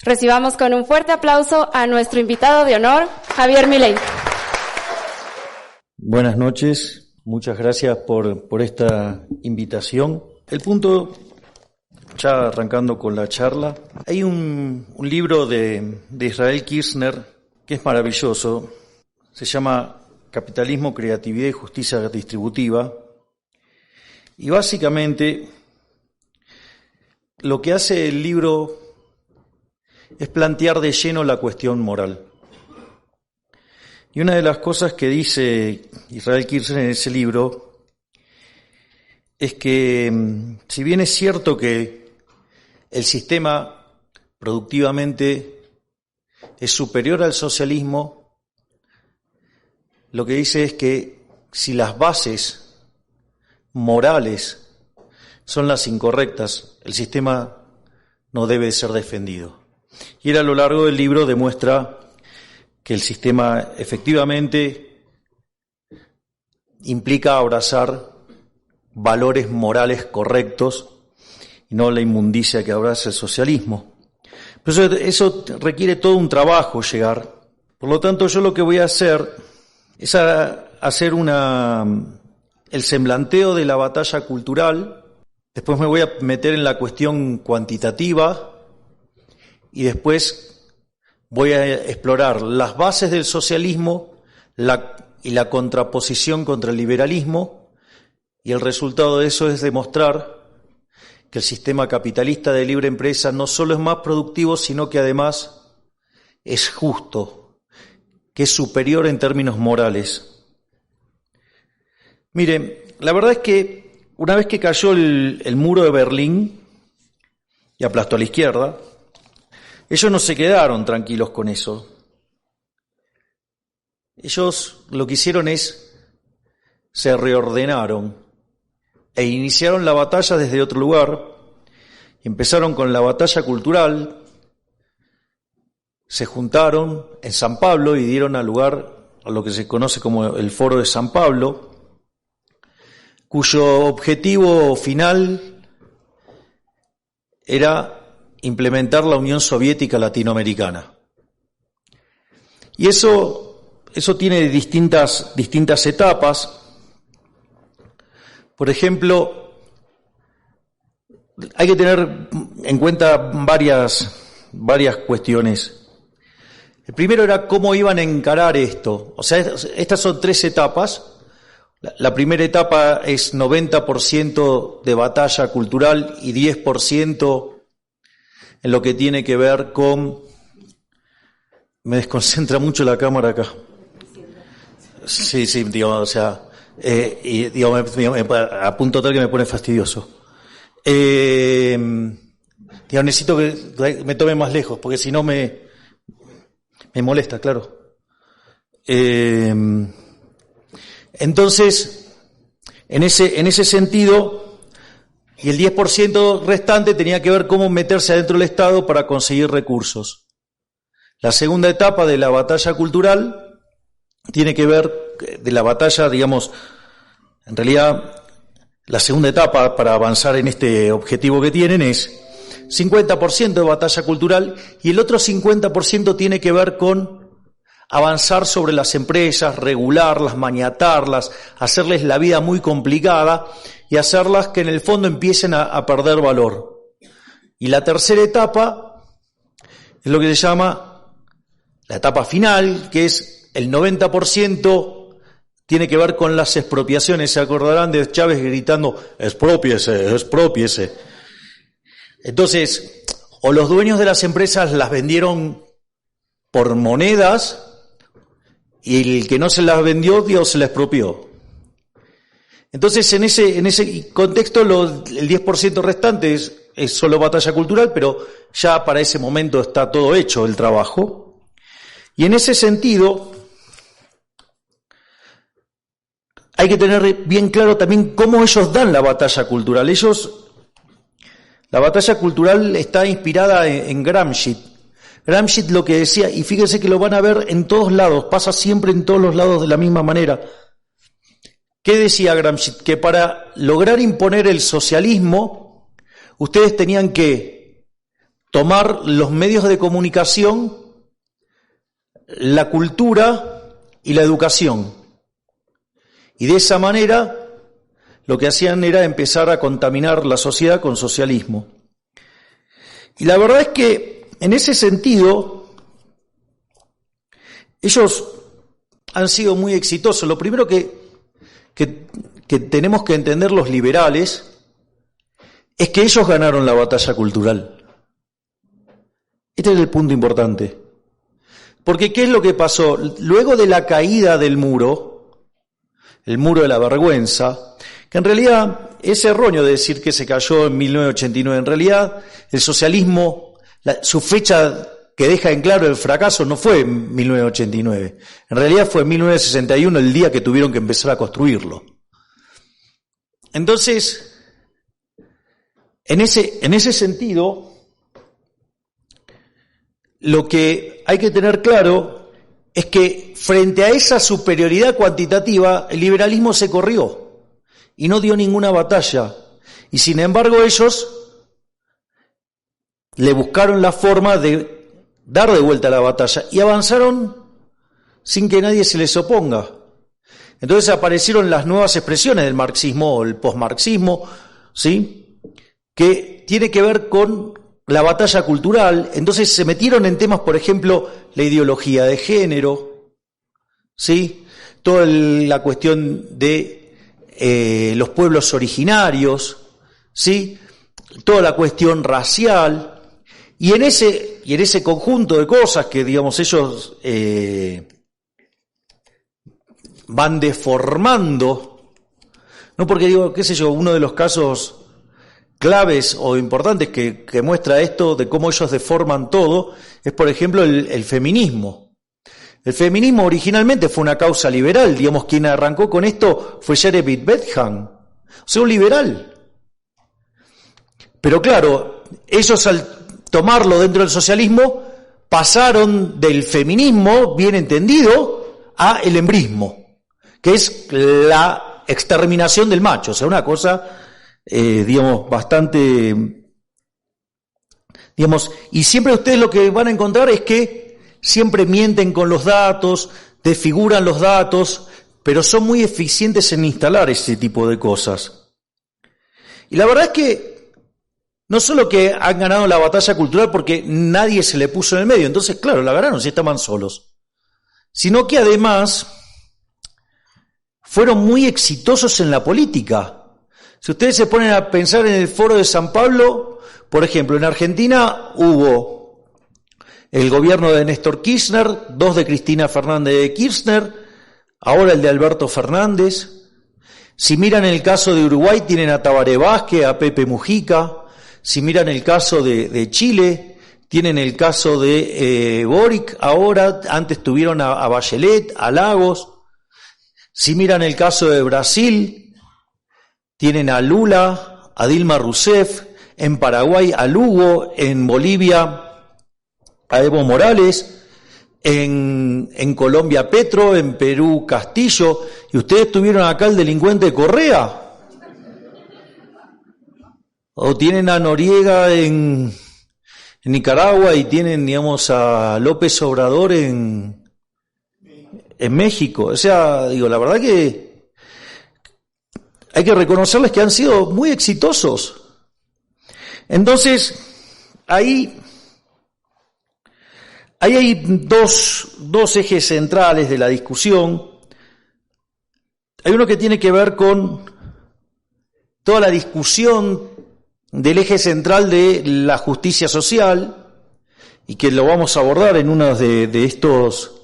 Recibamos con un fuerte aplauso a nuestro invitado de honor, Javier Milei. Buenas noches, muchas gracias por esta invitación. El punto, ya arrancando con la charla, hay un libro de Israel Kirzner que es maravilloso, se llama Capitalismo, Creatividad y Justicia Distributiva, y básicamente lo que hace el libro es plantear de lleno la cuestión moral. Y una de las cosas que dice Israel Kirzner en ese libro es que, si bien es cierto que el sistema productivamente es superior al socialismo, lo que dice es que si las bases morales son las incorrectas, el sistema no debe ser defendido. Y él a lo largo del libro demuestra que el sistema efectivamente implica abrazar valores morales correctos y no la inmundicia que abraza el socialismo. Pero eso requiere todo un trabajo llegar. Por lo tanto, yo lo que voy a hacer es hacer el semblanteo de la batalla cultural, después me voy a meter en la cuestión cuantitativa y después voy a explorar las bases del socialismo y la contraposición contra el liberalismo, y el resultado de eso es demostrar que el sistema capitalista de libre empresa no solo es más productivo, sino que además es justo, que es superior en términos morales. Miren, la verdad es que una vez que cayó el muro de Berlín y aplastó a la izquierda, ellos no se quedaron tranquilos con eso. Ellos lo que hicieron se reordenaron e iniciaron la batalla desde otro lugar. Empezaron con la batalla cultural, se juntaron en San Pablo y dieron lugar a lo que se conoce como el Foro de San Pablo, cuyo objetivo final era implementar la Unión Soviética Latinoamericana. Y eso tiene distintas etapas. Por ejemplo, hay que tener en cuenta varias cuestiones. El primero era cómo iban a encarar esto. O sea, estas son 3 etapas. La primera etapa es 90% de batalla cultural y 10% en lo que tiene que ver con... Me desconcentra mucho la cámara acá. Sí, digamos, o sea, a punto tal que me pone fastidioso. Necesito que me tome más lejos, porque si no me molesta, claro. Entonces, en ese sentido, y el 10% restante tenía que ver cómo meterse adentro del Estado para conseguir recursos. La segunda etapa de la batalla cultural tiene que ver de la batalla, digamos, en realidad la segunda etapa para avanzar en este objetivo que tienen es 50% de batalla cultural y el otro 50% tiene que ver con avanzar sobre las empresas, regularlas, maniatarlas, hacerles la vida muy complicada y hacerlas que en el fondo empiecen a perder valor. Y la tercera etapa es lo que se llama la etapa final, que es el 90% tiene que ver con las expropiaciones. Se acordarán de Chávez gritando, exprópiese, exprópiese. Entonces, o los dueños de las empresas las vendieron por monedas y el que no se las vendió, Dios se las expropió. Entonces, en ese contexto, el 10% restante es solo batalla cultural, pero ya para ese momento está todo hecho el trabajo. Y en ese sentido, hay que tener bien claro también cómo ellos dan la batalla cultural. La batalla cultural está inspirada en Gramsci. Gramsci lo que decía, y fíjense que lo van a ver en todos lados, pasa siempre en todos los lados de la misma manera. ¿Qué decía Gramsci? Que para lograr imponer el socialismo, ustedes tenían que tomar los medios de comunicación, la cultura y la educación. Y de esa manera lo que hacían era empezar a contaminar la sociedad con socialismo. Y la verdad es que en ese sentido ellos han sido muy exitosos. Lo primero que tenemos que entender los liberales es que ellos ganaron la batalla cultural. Este es el punto importante. Porque ¿qué es lo que pasó? Luego de la caída del muro, el muro de la vergüenza, que en realidad es erróneo decir que se cayó en 1989. En realidad el socialismo, su fecha que deja en claro el fracaso no fue en 1989. En realidad fue en 1961 el día que tuvieron que empezar a construirlo. Entonces, en ese sentido, lo que hay que tener claro es que frente a esa superioridad cuantitativa, el liberalismo se corrió y no dio ninguna batalla. Y sin embargo ellos le buscaron la forma de dar de vuelta la batalla y avanzaron sin que nadie se les oponga. Entonces aparecieron las nuevas expresiones del marxismo o el posmarxismo, ¿sí?, que tiene que ver con la batalla cultural. Entonces se metieron en temas, por ejemplo, la ideología de género, ¿sí?, toda la cuestión de los pueblos originarios, ¿sí?, toda la cuestión racial, y en ese conjunto de cosas que, digamos, ellos van deformando, no porque digo, qué sé yo, uno de los casos claves o importantes que muestra esto de cómo ellos deforman todo es, por ejemplo, el feminismo. El feminismo originalmente fue una causa liberal, digamos, quien arrancó con esto fue Jeremy Bentham, o sea, un liberal. Pero claro, ellos al tomarlo dentro del socialismo pasaron del feminismo, bien entendido, a el embrismo, que es la exterminación del macho, o sea, una cosa, digamos, bastante, digamos, y siempre ustedes lo que van a encontrar es que siempre mienten con los datos, desfiguran los datos, pero son muy eficientes en instalar ese tipo de cosas. Y la verdad es que no solo que han ganado la batalla cultural porque nadie se le puso en el medio, entonces claro, la ganaron si estaban solos, sino que además fueron muy exitosos en la política. Si ustedes se ponen a pensar en el Foro de San Pablo, por ejemplo, en Argentina hubo el gobierno de Néstor Kirchner, 2 de Cristina Fernández de Kirchner, ahora el de Alberto Fernández. Si miran el caso de Uruguay, tienen a Tabaré Vázquez, a Pepe Mujica. Si miran el caso de Chile, tienen el caso de Boric ahora, antes tuvieron a Bachelet, a Lagos. Si miran el caso de Brasil, tienen a Lula, a Dilma Rousseff, en Paraguay a Lugo, en Bolivia a Evo Morales, en Colombia a Petro, en Perú Castillo, y ustedes tuvieron acá al delincuente Correa. O tienen a Noriega en Nicaragua y tienen, digamos, a López Obrador en México. O sea, digo, la verdad que hay que reconocerles que han sido muy exitosos. Entonces, ahí hay dos ejes centrales de la discusión. Hay uno que tiene que ver con toda la discusión del eje central de la justicia social, y que lo vamos a abordar en uno de estos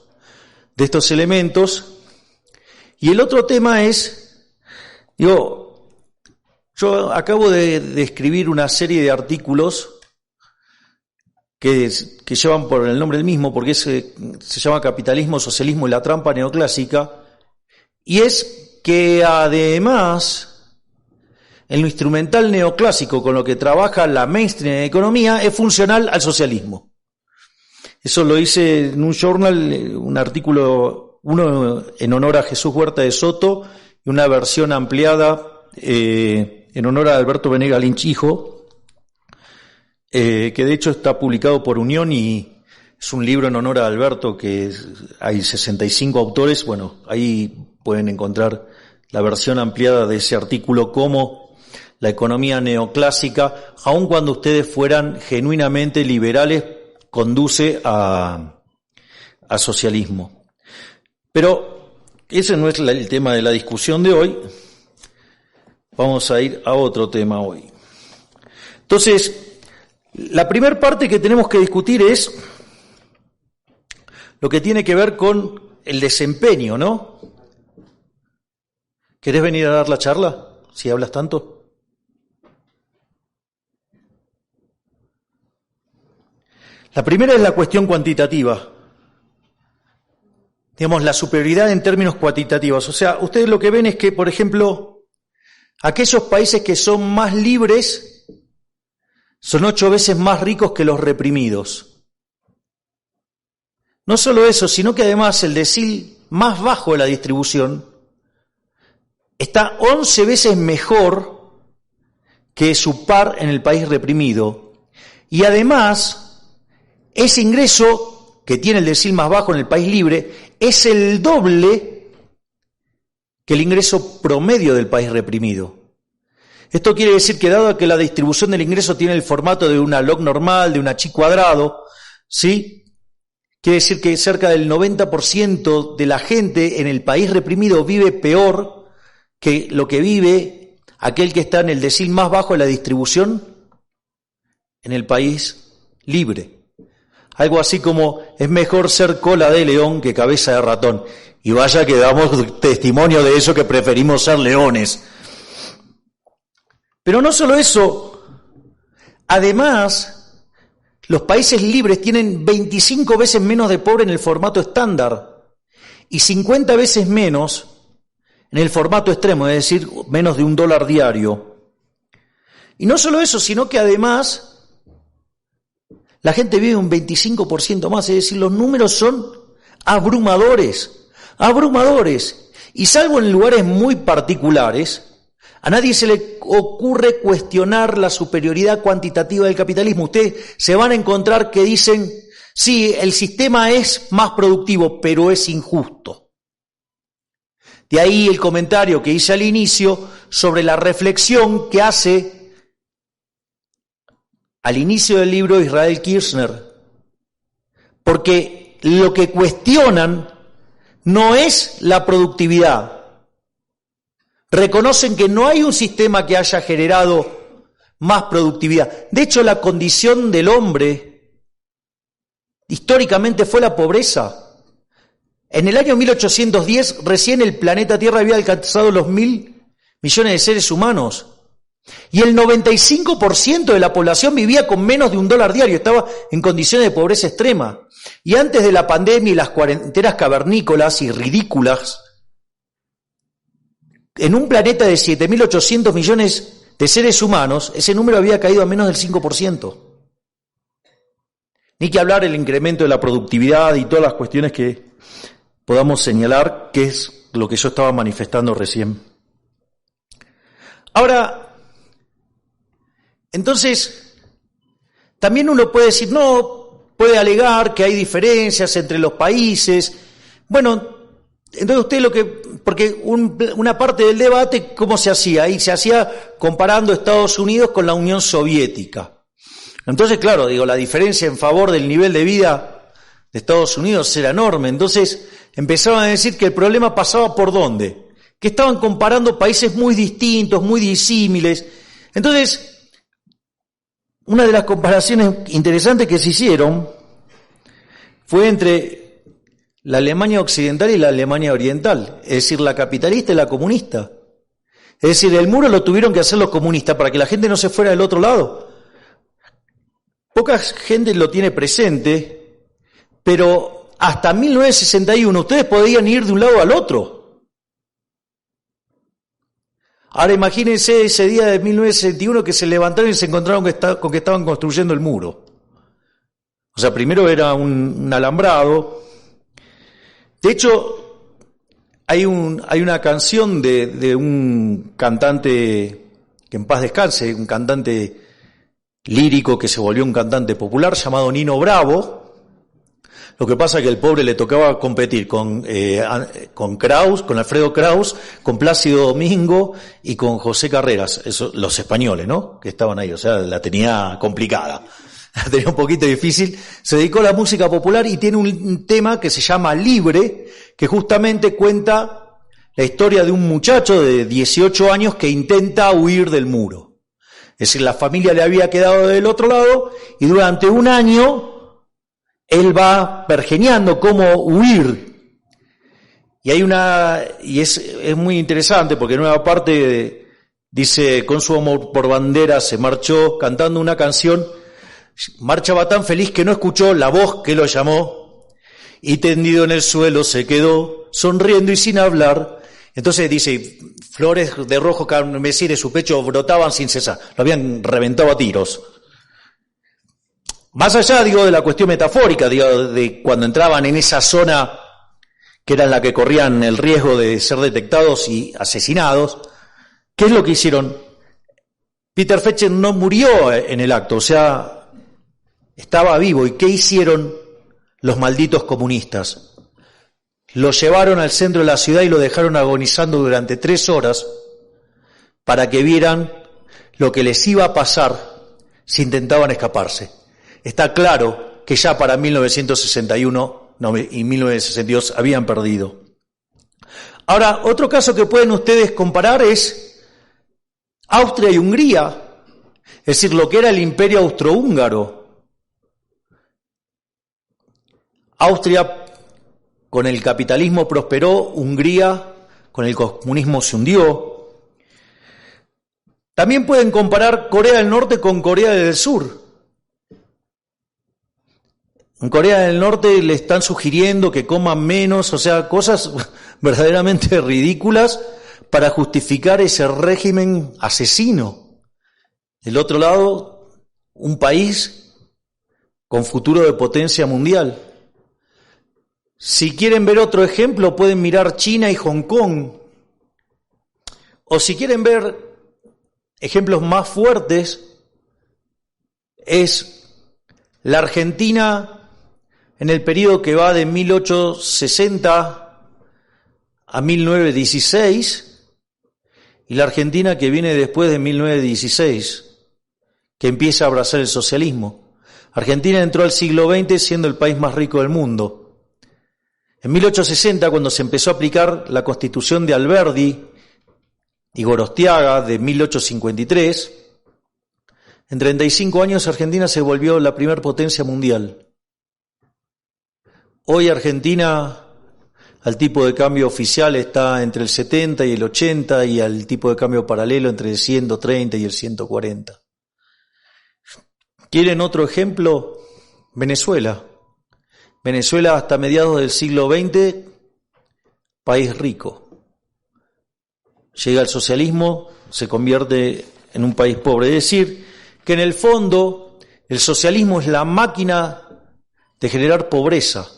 elementos. Y el otro tema es, yo acabo de escribir una serie de artículos que llevan por el nombre del mismo, porque se llama Capitalismo, Socialismo y la Trampa Neoclásica, y es que además el instrumental neoclásico con lo que trabaja la mainstream en economía es funcional al socialismo. Eso lo hice en un journal, un artículo, uno en honor a Jesús Huerta de Soto y una versión ampliada en honor a Alberto Venegas Lynch hijo. que de hecho está publicado por Unión y es un libro en honor a Alberto, hay 65 autores. Bueno, ahí pueden encontrar la versión ampliada de ese artículo, cómo la economía neoclásica, aun cuando ustedes fueran genuinamente liberales, conduce a socialismo. Pero ese no es el tema de la discusión de hoy. Vamos a ir a otro tema hoy. Entonces, la primera parte que tenemos que discutir es lo que tiene que ver con el desempeño, ¿no? ¿Querés venir a dar la charla, si hablas tanto? La primera es la cuestión cuantitativa. Digamos, la superioridad en términos cuantitativos. O sea, ustedes lo que ven es que, por ejemplo, aquellos países que son más libres son 8 veces más ricos que los reprimidos. No solo eso, sino que además el decil más bajo de la distribución está 11 veces mejor que su par en el país reprimido. Y además, ese ingreso que tiene el decil más bajo en el país libre es el doble que el ingreso promedio del país reprimido. Esto quiere decir que, dado que la distribución del ingreso tiene el formato de una log normal, de una chi cuadrado, ¿sí?, quiere decir que cerca del 90% de la gente en el país reprimido vive peor que lo que vive aquel que está en el decil más bajo de la distribución en el país libre. Algo así como, es mejor ser cola de león que cabeza de ratón. Y vaya que damos testimonio de eso, que preferimos ser leones. Pero no solo eso, además, los países libres tienen 25 veces menos de pobre en el formato estándar y 50 veces menos en el formato extremo, es decir, menos de $1 diario. Y no solo eso, sino que además la gente vive un 25% más, es decir, los números son abrumadores, abrumadores. Y salvo en lugares muy particulares, a nadie se le ocurre cuestionar la superioridad cuantitativa del capitalismo. Ustedes se van a encontrar que dicen, sí, el sistema es más productivo, pero es injusto. De ahí el comentario que hice al inicio sobre la reflexión que hace al inicio del libro Israel Kirzner. Porque lo que cuestionan no es la productividad. Reconocen que no hay un sistema que haya generado más productividad. De hecho, la condición del hombre históricamente fue la pobreza. En el año 1810, recién el planeta Tierra había alcanzado los 1.000 millones de seres humanos. Y el 95% de la población vivía con menos de $1 diario, estaba en condiciones de pobreza extrema. Y antes de la pandemia y las cuarentenas cavernícolas y ridículas, en un planeta de 7.800 millones de seres humanos, ese número había caído a menos del 5%. Ni que hablar el incremento de la productividad y todas las cuestiones que podamos señalar, que es lo que yo estaba manifestando recién. Ahora, entonces, también uno puede decir, no, puede alegar que hay diferencias entre los países. Bueno, entonces usted porque una parte del debate, ¿cómo se hacía? Ahí se hacía comparando Estados Unidos con la Unión Soviética. Entonces, claro, la diferencia en favor del nivel de vida de Estados Unidos era enorme. Entonces empezaban a decir que el problema pasaba por ¿dónde? Que estaban comparando países muy distintos, muy disímiles. Entonces, una de las comparaciones interesantes que se hicieron fue entre la Alemania occidental y la Alemania oriental, es decir, la capitalista y la comunista. Es decir, el muro lo tuvieron que hacer los comunistas para que la gente no se fuera del otro lado. Poca gente lo tiene presente, pero hasta 1961 ustedes podían ir de un lado al otro. Ahora imagínense ese día de 1961 que se levantaron y se encontraron con que estaban construyendo el muro. O sea, primero era un alambrado. De hecho, hay una canción de un cantante, que en paz descanse, un cantante lírico que se volvió un cantante popular llamado Nino Bravo. Lo que pasa es que el pobre le tocaba competir con Kraus, con Alfredo Kraus, con Plácido Domingo y con José Carreras, los españoles, ¿no? Que estaban ahí, o sea, la tenía complicada, la tenía un poquito difícil. Se dedicó a la música popular y tiene un tema que se llama Libre, que justamente cuenta la historia de un muchacho de 18 años que intenta huir del muro. Es decir, la familia le había quedado del otro lado y durante un año él va pergeñando cómo huir. Y es muy interesante porque en una parte dice, con su amor por bandera se marchó cantando una canción, marchaba tan feliz que no escuchó la voz que lo llamó y tendido en el suelo se quedó sonriendo y sin hablar. Entonces dice, flores de rojo carmesí de su pecho brotaban sin cesar, lo habían reventado a tiros. Más allá, de la cuestión metafórica, de cuando entraban en esa zona que era en la que corrían el riesgo de ser detectados y asesinados, ¿qué es lo que hicieron? Peter Fetcher no murió en el acto, o sea, estaba vivo. ¿Y qué hicieron los malditos comunistas? Lo llevaron al centro de la ciudad y lo dejaron agonizando durante 3 horas para que vieran lo que les iba a pasar si intentaban escaparse. Está claro que ya para 1961 y 1962 habían perdido. Ahora, otro caso que pueden ustedes comparar es Austria y Hungría, es decir, lo que era el imperio austrohúngaro. Austria con el capitalismo prosperó, Hungría con el comunismo se hundió. También pueden comparar Corea del Norte con Corea del Sur. En Corea del Norte le están sugiriendo que coman menos, o sea, cosas verdaderamente ridículas para justificar ese régimen asesino. Del otro lado, un país con futuro de potencia mundial. Si quieren ver otro ejemplo, pueden mirar China y Hong Kong. O si quieren ver ejemplos más fuertes, es la Argentina en el periodo que va de 1860 a 1916 y la Argentina que viene después de 1916, que empieza a abrazar el socialismo. Argentina entró al siglo XX siendo el país más rico del mundo. En 1860, cuando se empezó a aplicar la Constitución de Alberdi y Gorostiaga de 1853, en 35 años Argentina se volvió la primer potencia mundial. Hoy Argentina, al tipo de cambio oficial está entre el 70 y el 80 y al tipo de cambio paralelo entre el 130 y el 140. ¿Quieren otro ejemplo? Venezuela. Venezuela hasta mediados del siglo XX, país rico. Llega el socialismo, se convierte en un país pobre. Es decir, que en el fondo el socialismo es la máquina de generar pobreza.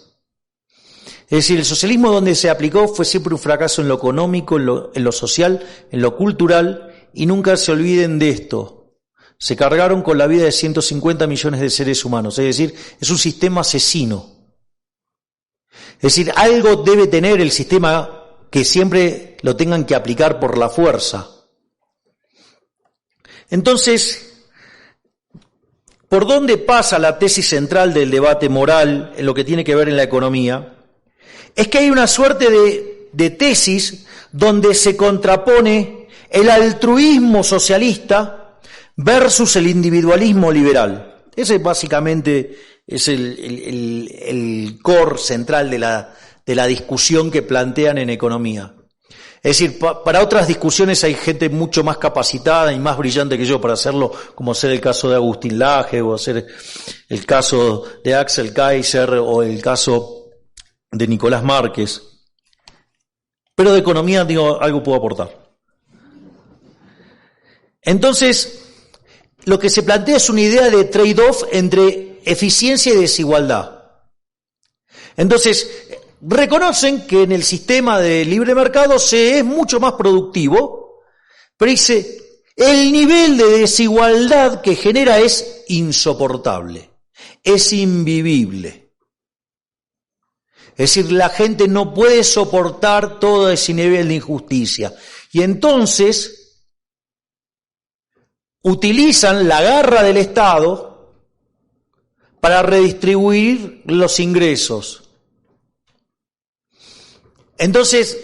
Es decir, el socialismo donde se aplicó fue siempre un fracaso en lo económico, en lo social, en lo cultural, y nunca se olviden de esto. Se cargaron con la vida de 150 millones de seres humanos, es decir, es un sistema asesino. Es decir, algo debe tener el sistema que siempre lo tengan que aplicar por la fuerza. Entonces, ¿por dónde pasa la tesis central del debate moral en lo que tiene que ver en la economía? Es que hay una suerte de tesis donde se contrapone el altruismo socialista versus el individualismo liberal. Ese básicamente es el core central de la discusión que plantean en economía. Es decir, para otras discusiones hay gente mucho más capacitada y más brillante que yo para hacerlo, como ser el caso de Agustín Laje, o ser el caso de Axel Kaiser, o el caso de Nicolás Márquez. Pero de economía, algo puedo aportar. Entonces, lo que se plantea es una idea de trade-off entre eficiencia y desigualdad. Entonces, reconocen que en el sistema de libre mercado se es mucho más productivo, pero dice, el nivel de desigualdad que genera es insoportable, es invivible. Es decir, la gente no puede soportar todo ese nivel de injusticia. Y entonces utilizan la garra del Estado para redistribuir los ingresos. Entonces,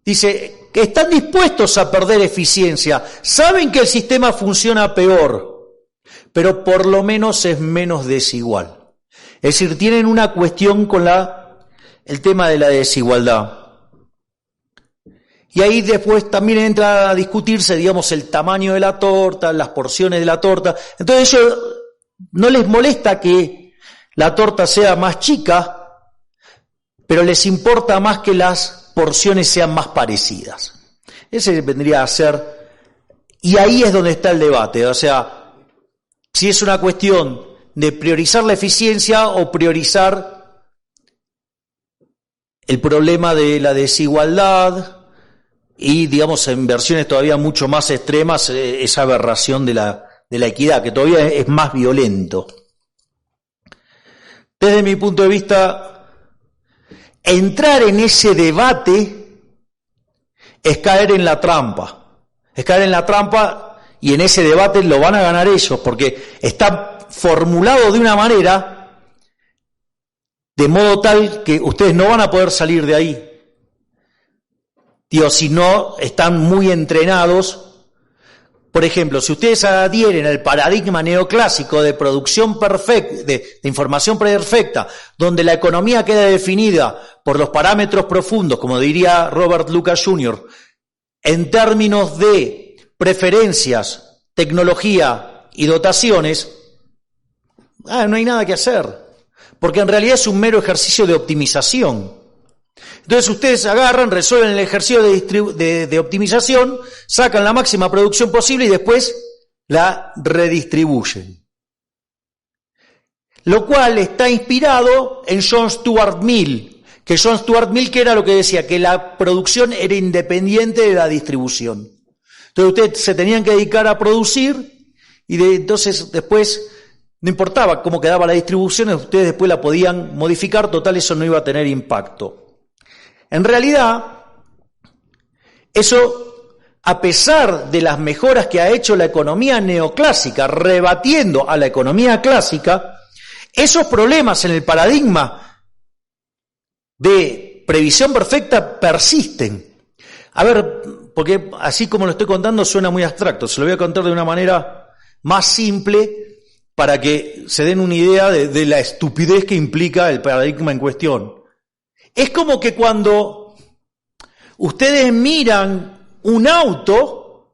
dice que están dispuestos a perder eficiencia, saben que el sistema funciona peor, pero por lo menos es menos desigual. Es decir, tienen una cuestión con el tema de la desigualdad. Y ahí después también entra a discutirse, digamos, el tamaño de la torta, las porciones de la torta. Entonces ellos no les molesta que la torta sea más chica, pero les importa más que las porciones sean más parecidas. Ese vendría a ser, y ahí es donde está el debate, o sea, si es una cuestión de priorizar la eficiencia o priorizar el problema de la desigualdad y, digamos, en versiones todavía mucho más extremas, esa aberración de la equidad, que todavía es más violento. Desde mi punto de vista, entrar en ese debate es caer en la trampa. Es caer en la trampa y en ese debate lo van a ganar ellos, porque está formulado de una manera de modo tal que ustedes no van a poder salir de ahí. Digo, si no están muy entrenados. Por ejemplo, si ustedes adhieren al paradigma neoclásico de producción perfecta, de información perfecta, donde la economía queda definida por los parámetros profundos, como diría Robert Lucas Jr., en términos de preferencias, tecnología y dotaciones, no hay nada que hacer, porque en realidad es un mero ejercicio de optimización. Entonces ustedes agarran, resuelven el ejercicio de optimización, sacan la máxima producción posible y después la redistribuyen. Lo cual está inspirado en John Stuart Mill, que era lo que decía, que la producción era independiente de la distribución. Entonces ustedes se tenían que dedicar a producir y entonces después no importaba cómo quedaba la distribución, ustedes después la podían modificar, total eso no iba a tener impacto. En realidad, eso, a pesar de las mejoras que ha hecho la economía neoclásica, rebatiendo a la economía clásica, esos problemas en el paradigma de previsión perfecta persisten. A ver, porque así como lo estoy contando suena muy abstracto, se lo voy a contar de una manera más simple para que se den una idea de la estupidez que implica el paradigma en cuestión. Es como que cuando ustedes miran un auto,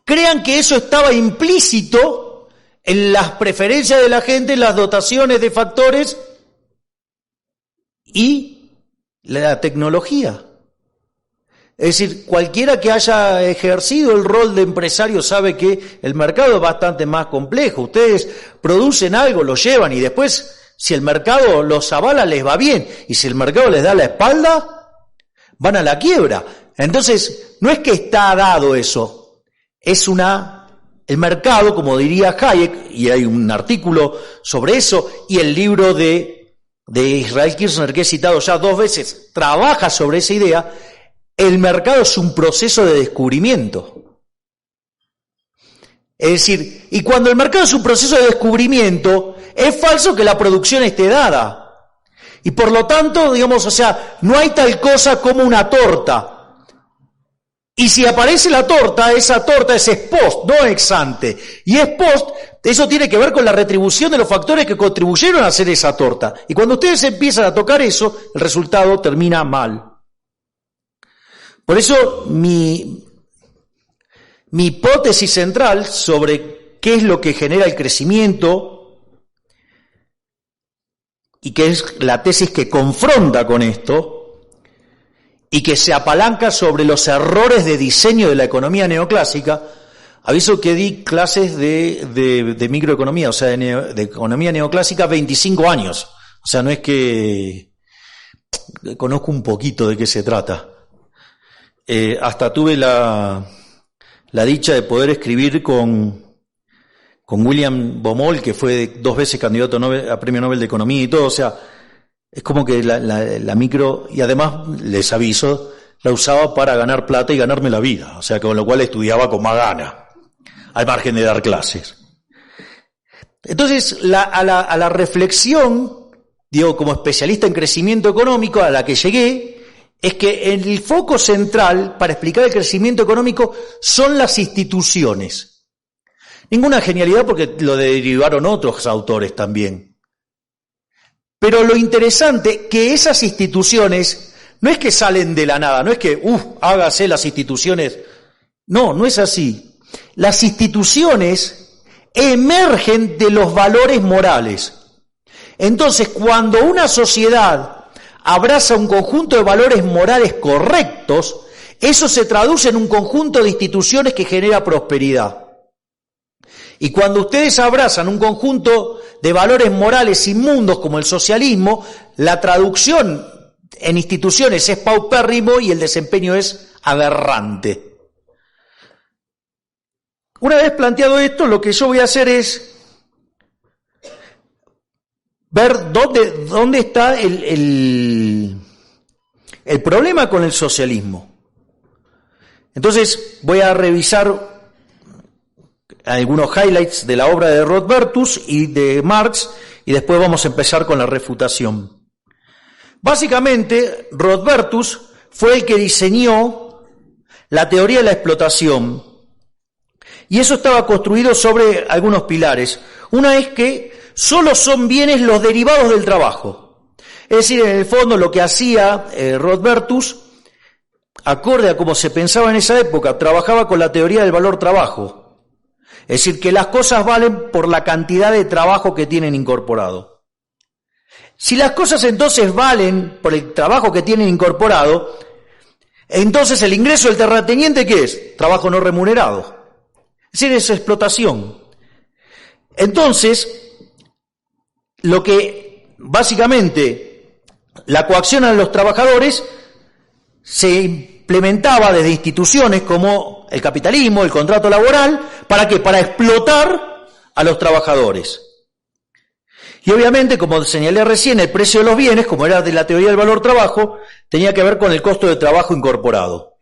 crean que eso estaba implícito en las preferencias de la gente, en las dotaciones de factores y la tecnología. Es decir, cualquiera que haya ejercido el rol de empresario sabe que el mercado es bastante más complejo. Ustedes producen algo, lo llevan y después, si el mercado los avala, les va bien. Y si el mercado les da la espalda, van a la quiebra. Entonces, no es que está dado eso. El mercado, como diría Hayek, y hay un artículo sobre eso, y el libro de Israel Kirzner, que he citado ya 2 veces, trabaja sobre esa idea. El mercado es un proceso de descubrimiento. Es decir, y cuando el mercado es un proceso de descubrimiento, es falso que la producción esté dada. Y por lo tanto, digamos, o sea, no hay tal cosa como una torta. Y si aparece la torta, esa torta es ex post, no ex ante. Y ex post, eso tiene que ver con la retribución de los factores que contribuyeron a hacer esa torta. Y cuando ustedes empiezan a tocar eso, el resultado termina mal. Por eso mi hipótesis central sobre qué es lo que genera el crecimiento y que es la tesis que confronta con esto y que se apalanca sobre los errores de diseño de la economía neoclásica. Aviso que di clases de microeconomía, o sea, de economía neoclásica 25 años. O sea, no es que conozco un poquito de qué se trata. Hasta tuve la la dicha de poder escribir con William Baumol, que fue 2 veces candidato a Premio Nobel de Economía y todo. O sea, es como que la micro, y además, les aviso, la usaba para ganar plata y ganarme la vida. O sea, con lo cual estudiaba con más gana, al margen de dar clases. Entonces, a la reflexión, digo, como especialista en crecimiento económico, a la que llegué, es que el foco central para explicar el crecimiento económico son las instituciones. Ninguna genialidad, porque lo derivaron otros autores también. Pero lo interesante que esas instituciones no es que salen de la nada, no es que, hágase las instituciones. No es así. Las instituciones emergen de los valores morales. Entonces, cuando una sociedad abraza un conjunto de valores morales correctos, eso se traduce en un conjunto de instituciones que genera prosperidad. Y cuando ustedes abrazan un conjunto de valores morales inmundos como el socialismo, la traducción en instituciones es paupérrimo y el desempeño es aberrante. Una vez planteado esto, lo que yo voy a hacer es ver dónde está el problema con el socialismo. Entonces voy a revisar algunos highlights de la obra de Rodbertus y de Marx, y después vamos a empezar con la refutación. Básicamente, Rodbertus fue el que diseñó la teoría de la explotación, y eso estaba construido sobre algunos pilares. Una es que solo son bienes los derivados del trabajo. Es decir, en el fondo lo que hacía Rodbertus, acorde a cómo se pensaba en esa época, trabajaba con la teoría del valor trabajo. Es decir, que las cosas valen por la cantidad de trabajo que tienen incorporado. Si las cosas entonces valen por el trabajo que tienen incorporado, entonces el ingreso del terrateniente, ¿qué es? Trabajo no remunerado. Es decir, es explotación. Entonces, lo que básicamente la coacción a los trabajadores se implementaba desde instituciones como el capitalismo, el contrato laboral. ¿Para qué? Para explotar a los trabajadores. Y obviamente, como señalé recién, el precio de los bienes, como era de la teoría del valor trabajo, tenía que ver con el costo de trabajo incorporado.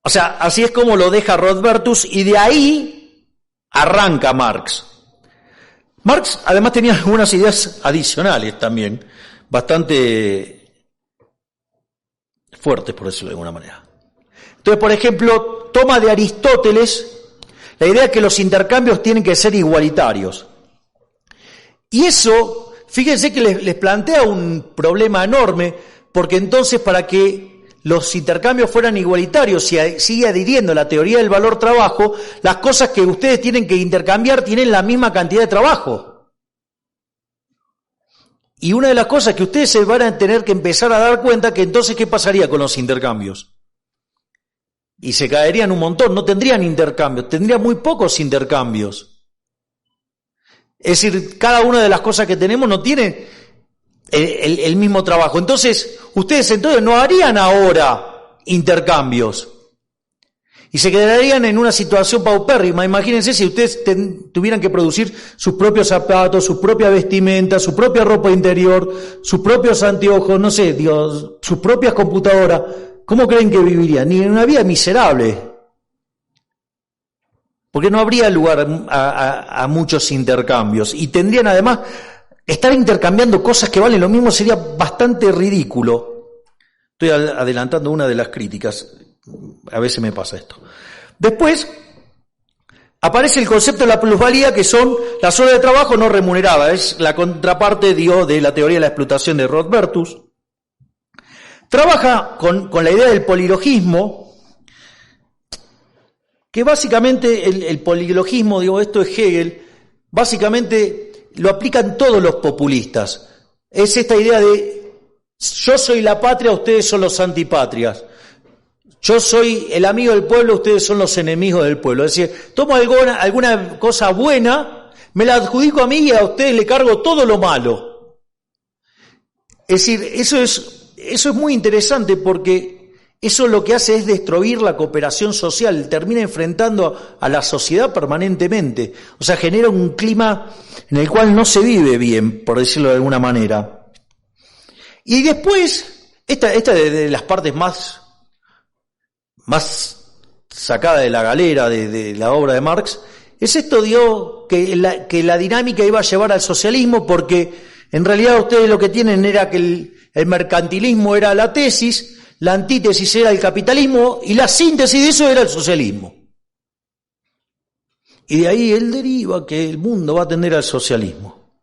O sea, así es como lo deja Rodbertus, y de ahí arranca Marx. Marx además tenía algunas ideas adicionales también, bastante fuertes, por decirlo de alguna manera. Entonces, por ejemplo, toma de Aristóteles la idea de que los intercambios tienen que ser igualitarios. Y eso, fíjense que les plantea un problema enorme, porque entonces para que los intercambios fueran igualitarios, si sigue adhiriendo la teoría del valor trabajo, las cosas que ustedes tienen que intercambiar tienen la misma cantidad de trabajo. Y una de las cosas que ustedes se van a tener que empezar a dar cuenta, que entonces, ¿qué pasaría con los intercambios? Y se caerían un montón, no tendrían intercambios, tendrían muy pocos intercambios. Es decir, cada una de las cosas que tenemos no tiene el mismo trabajo. Entonces, ustedes no harían ahora intercambios. Y se quedarían en una situación paupérrima. Imagínense si ustedes tuvieran que producir sus propios zapatos, su propia vestimenta, su propia ropa interior, sus propios anteojos, no sé, sus propias computadoras. ¿Cómo creen que vivirían? Ni en una vida miserable. Porque no habría lugar a muchos intercambios. Y tendrían además, estar intercambiando cosas que valen lo mismo sería bastante ridículo. Estoy adelantando una de las críticas. A veces me pasa esto. Después aparece el concepto de la plusvalía, que son las horas de trabajo no remuneradas. Es la contraparte, de la teoría de la explotación de Rodbertus. Trabaja con la idea del polilogismo, que básicamente el polilogismo, esto es Hegel, básicamente lo aplican todos los populistas. Es esta idea de yo soy la patria, ustedes son los antipatrias. Yo soy el amigo del pueblo, ustedes son los enemigos del pueblo. Es decir, tomo alguna cosa buena, me la adjudico a mí y a ustedes le cargo todo lo malo. Es decir, eso es muy interesante, porque eso lo que hace es destruir la cooperación social, termina enfrentando a la sociedad permanentemente. O sea, genera un clima en el cual no se vive bien, por decirlo de alguna manera. Y después, esta de las partes más sacada de la galera de la obra de Marx, es esto, digo, que la dinámica iba a llevar al socialismo, porque en realidad ustedes lo que tienen era que el mercantilismo era la tesis, la antítesis era el capitalismo y la síntesis de eso era el socialismo. Y de ahí él deriva que el mundo va a tender al socialismo.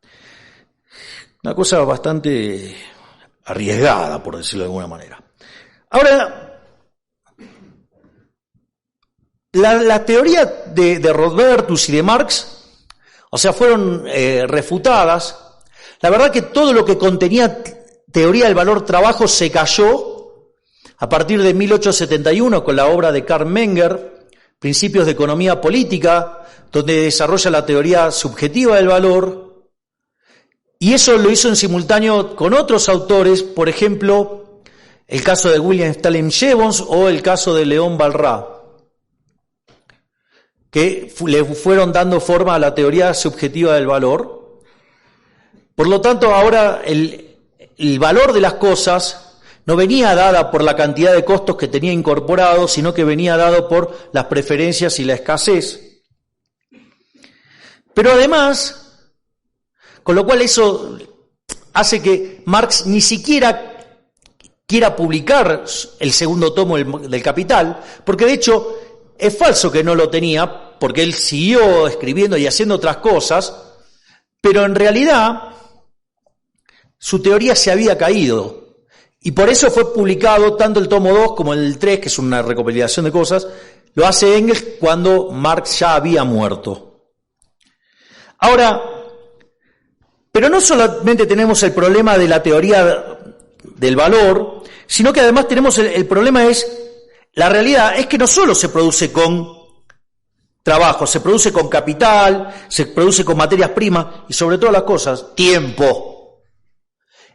Una cosa bastante arriesgada, por decirlo de alguna manera. Ahora, la teoría de Rodbertus y de Marx, o sea, fueron refutadas. La verdad que todo lo que contenía teoría del valor trabajo se cayó a partir de 1871 con la obra de Karl Menger, Principios de Economía Política, donde desarrolla la teoría subjetiva del valor, y eso lo hizo en simultáneo con otros autores, por ejemplo, el caso de William Stalin Jevons o el caso de León Balrá, que le fueron dando forma a la teoría subjetiva del valor. Por lo tanto, ahora el valor de las cosas no venía dada por la cantidad de costos que tenía incorporado, sino que venía dado por las preferencias y la escasez. Pero además, con lo cual eso hace que Marx ni siquiera quiera publicar el segundo tomo del Capital, porque de hecho es falso que no lo tenía, porque él siguió escribiendo y haciendo otras cosas, pero en realidad su teoría se había caído. Y por eso fue publicado tanto el tomo 2 como el 3, que es una recopilación de cosas, lo hace Engels cuando Marx ya había muerto. Ahora, pero no solamente tenemos el problema de la teoría del valor, sino que además tenemos el problema la realidad es que no solo se produce con trabajo, se produce con capital, se produce con materias primas y sobre todas las cosas, tiempo.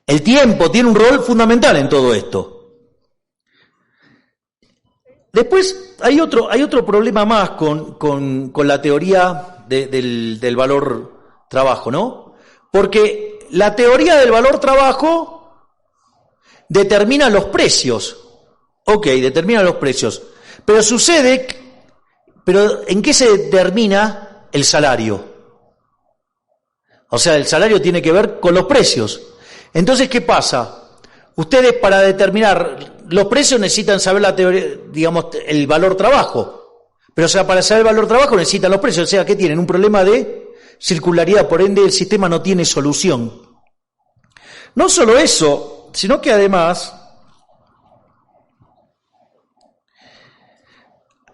El tiempo tiene un rol fundamental en todo esto. Después hay otro problema más con la teoría del valor trabajo, ¿no? Porque la teoría del valor trabajo determina los precios. Ok, determina los precios. Pero ¿en qué se determina el salario? O sea, el salario tiene que ver con los precios. Entonces, ¿qué pasa? Ustedes para determinar los precios necesitan saber la teoría, digamos, el valor trabajo. Pero, o sea, para saber el valor trabajo necesitan los precios. O sea, ¿qué tienen? Un problema de circularidad. Por ende, el sistema no tiene solución. No solo eso, sino que además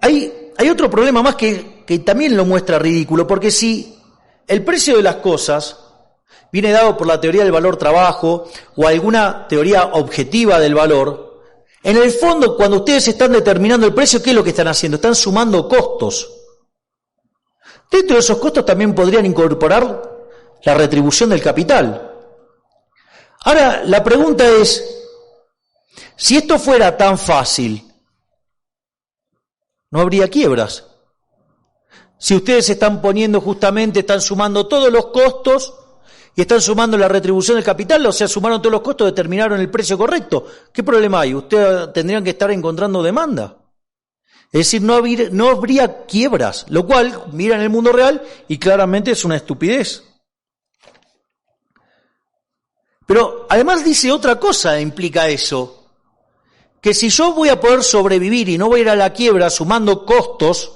hay otro problema más que también lo muestra ridículo. Porque si el precio de las cosas viene dado por la teoría del valor trabajo o alguna teoría objetiva del valor, en el fondo, cuando ustedes están determinando el precio, ¿qué es lo que están haciendo? Están sumando costos. Dentro de esos costos también podrían incorporar la retribución del capital. Ahora, la pregunta es, si esto fuera tan fácil, no habría quiebras. Si ustedes están están sumando todos los costos y están sumando la retribución del capital, o sea, sumaron todos los costos, determinaron el precio correcto. ¿Qué problema hay? Ustedes tendrían que estar encontrando demanda. Es decir, no habría quiebras, lo cual mira en el mundo real y claramente es una estupidez. Pero además dice otra cosa, implica eso, que si yo voy a poder sobrevivir y no voy a ir a la quiebra sumando costos,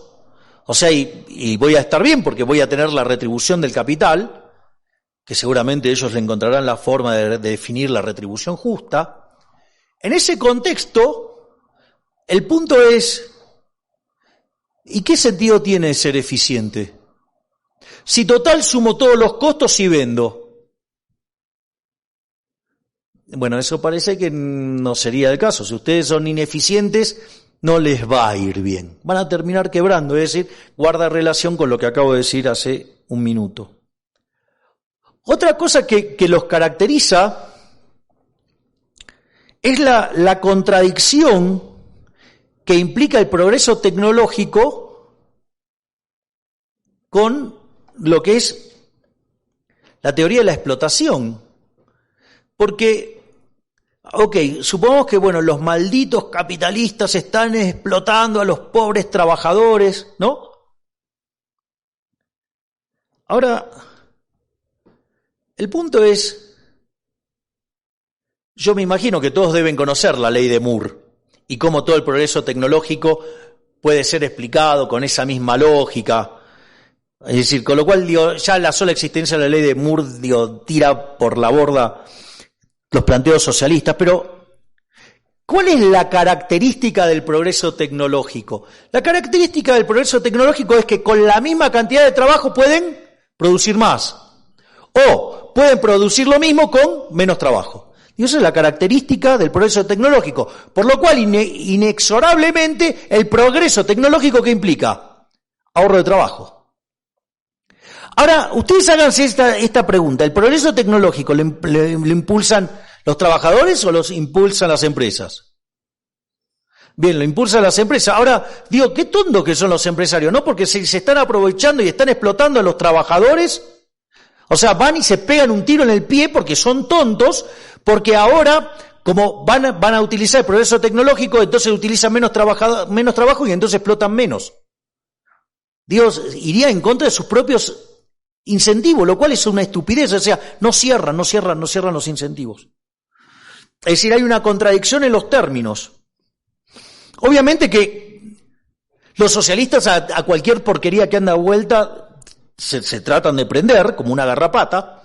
o sea, y voy a estar bien porque voy a tener la retribución del capital, que seguramente ellos le encontrarán la forma de definir la retribución justa. En ese contexto, el punto es, ¿y qué sentido tiene ser eficiente? Si total sumo todos los costos y vendo. Bueno, eso parece que no sería el caso. Si ustedes son ineficientes, no les va a ir bien. Van a terminar quebrando, es decir, guarda relación con lo que acabo de decir hace un minuto. Otra cosa que los caracteriza es la contradicción que implica el progreso tecnológico con lo que es la teoría de la explotación. Porque, supongamos que, los malditos capitalistas están explotando a los pobres trabajadores, ¿no? Ahora, el punto es, yo me imagino que todos deben conocer la ley de Moore y cómo todo el progreso tecnológico puede ser explicado con esa misma lógica. Es decir, con lo cual, ya la sola existencia de la ley de Moore, tira por la borda los planteos socialistas. Pero, ¿cuál es la característica del progreso tecnológico? La característica del progreso tecnológico es que con la misma cantidad de trabajo pueden producir más. O pueden producir lo mismo con menos trabajo. Y esa es la característica del progreso tecnológico. Por lo cual, inexorablemente, el progreso tecnológico, ¿qué implica? Ahorro de trabajo. Ahora, ustedes háganse esta pregunta. ¿El progreso tecnológico le impulsan los trabajadores o los impulsan las empresas? Bien, lo impulsan las empresas. Ahora, qué tontos que son los empresarios, ¿no? Porque se están aprovechando y están explotando a los trabajadores. O sea, van y se pegan un tiro en el pie porque son tontos, porque ahora, como van a utilizar el progreso tecnológico, entonces utilizan menos trabajo y entonces explotan menos. Dios iría en contra de sus propios incentivos, lo cual es una estupidez. O sea, no cierran los incentivos. Es decir, hay una contradicción en los términos. Obviamente que los socialistas a cualquier porquería que anda vuelta se tratan de prender como una garrapata.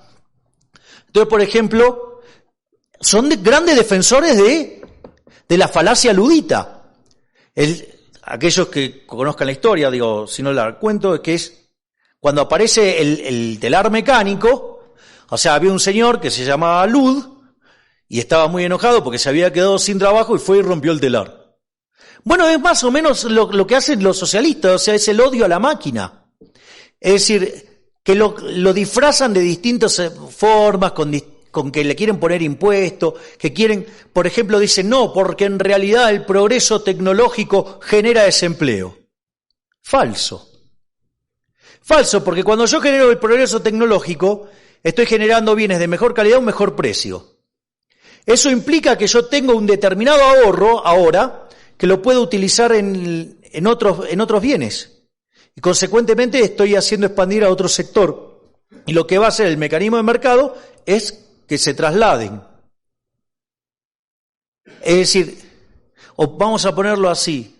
Entonces, por ejemplo, son grandes defensores de la falacia ludita. Aquellos que conozcan la historia, si no la cuento, es que es cuando aparece el telar mecánico. O sea, había un señor que se llamaba Lud y estaba muy enojado porque se había quedado sin trabajo y fue y rompió el telar. Bueno, es más o menos lo que hacen los socialistas, o sea, es el odio a la máquina. Es decir, que lo disfrazan de distintas formas, con que le quieren poner impuestos, que quieren, por ejemplo, dicen no, porque en realidad el progreso tecnológico genera desempleo. Falso, porque cuando yo genero el progreso tecnológico, estoy generando bienes de mejor calidad a un mejor precio. Eso implica que yo tengo un determinado ahorro ahora, que lo puedo utilizar en otros bienes. Y consecuentemente estoy haciendo expandir a otro sector. Y lo que va a hacer el mecanismo de mercado es que se trasladen. Es decir, o vamos a ponerlo así.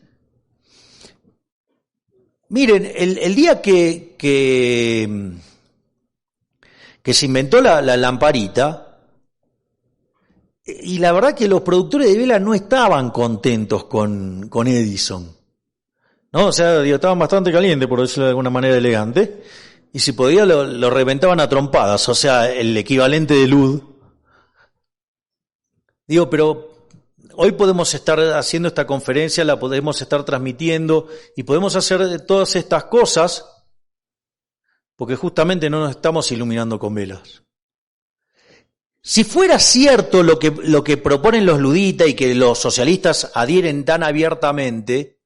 Miren, el día que se inventó la lamparita, y la verdad que los productores de vela no estaban contentos con Edison, ¿no? O sea, estaban bastante calientes, por decirlo de alguna manera elegante, y si podía lo reventaban a trompadas, o sea, el equivalente de luz. Pero hoy podemos estar haciendo esta conferencia, la podemos estar transmitiendo y podemos hacer todas estas cosas porque justamente no nos estamos iluminando con velas. Si fuera cierto lo que proponen los luditas y que los socialistas adhieren tan abiertamente,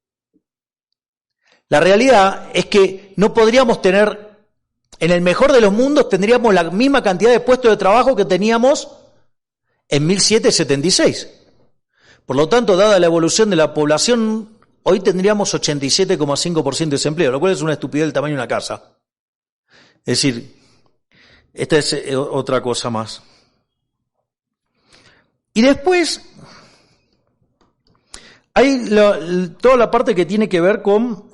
la realidad es que no podríamos tener, en el mejor de los mundos, tendríamos la misma cantidad de puestos de trabajo que teníamos en 1776. Por lo tanto, dada la evolución de la población, hoy tendríamos 87,5% de desempleo, lo cual es una estupidez del tamaño de una casa. Es decir, esta es otra cosa más. Y después hay toda la parte que tiene que ver con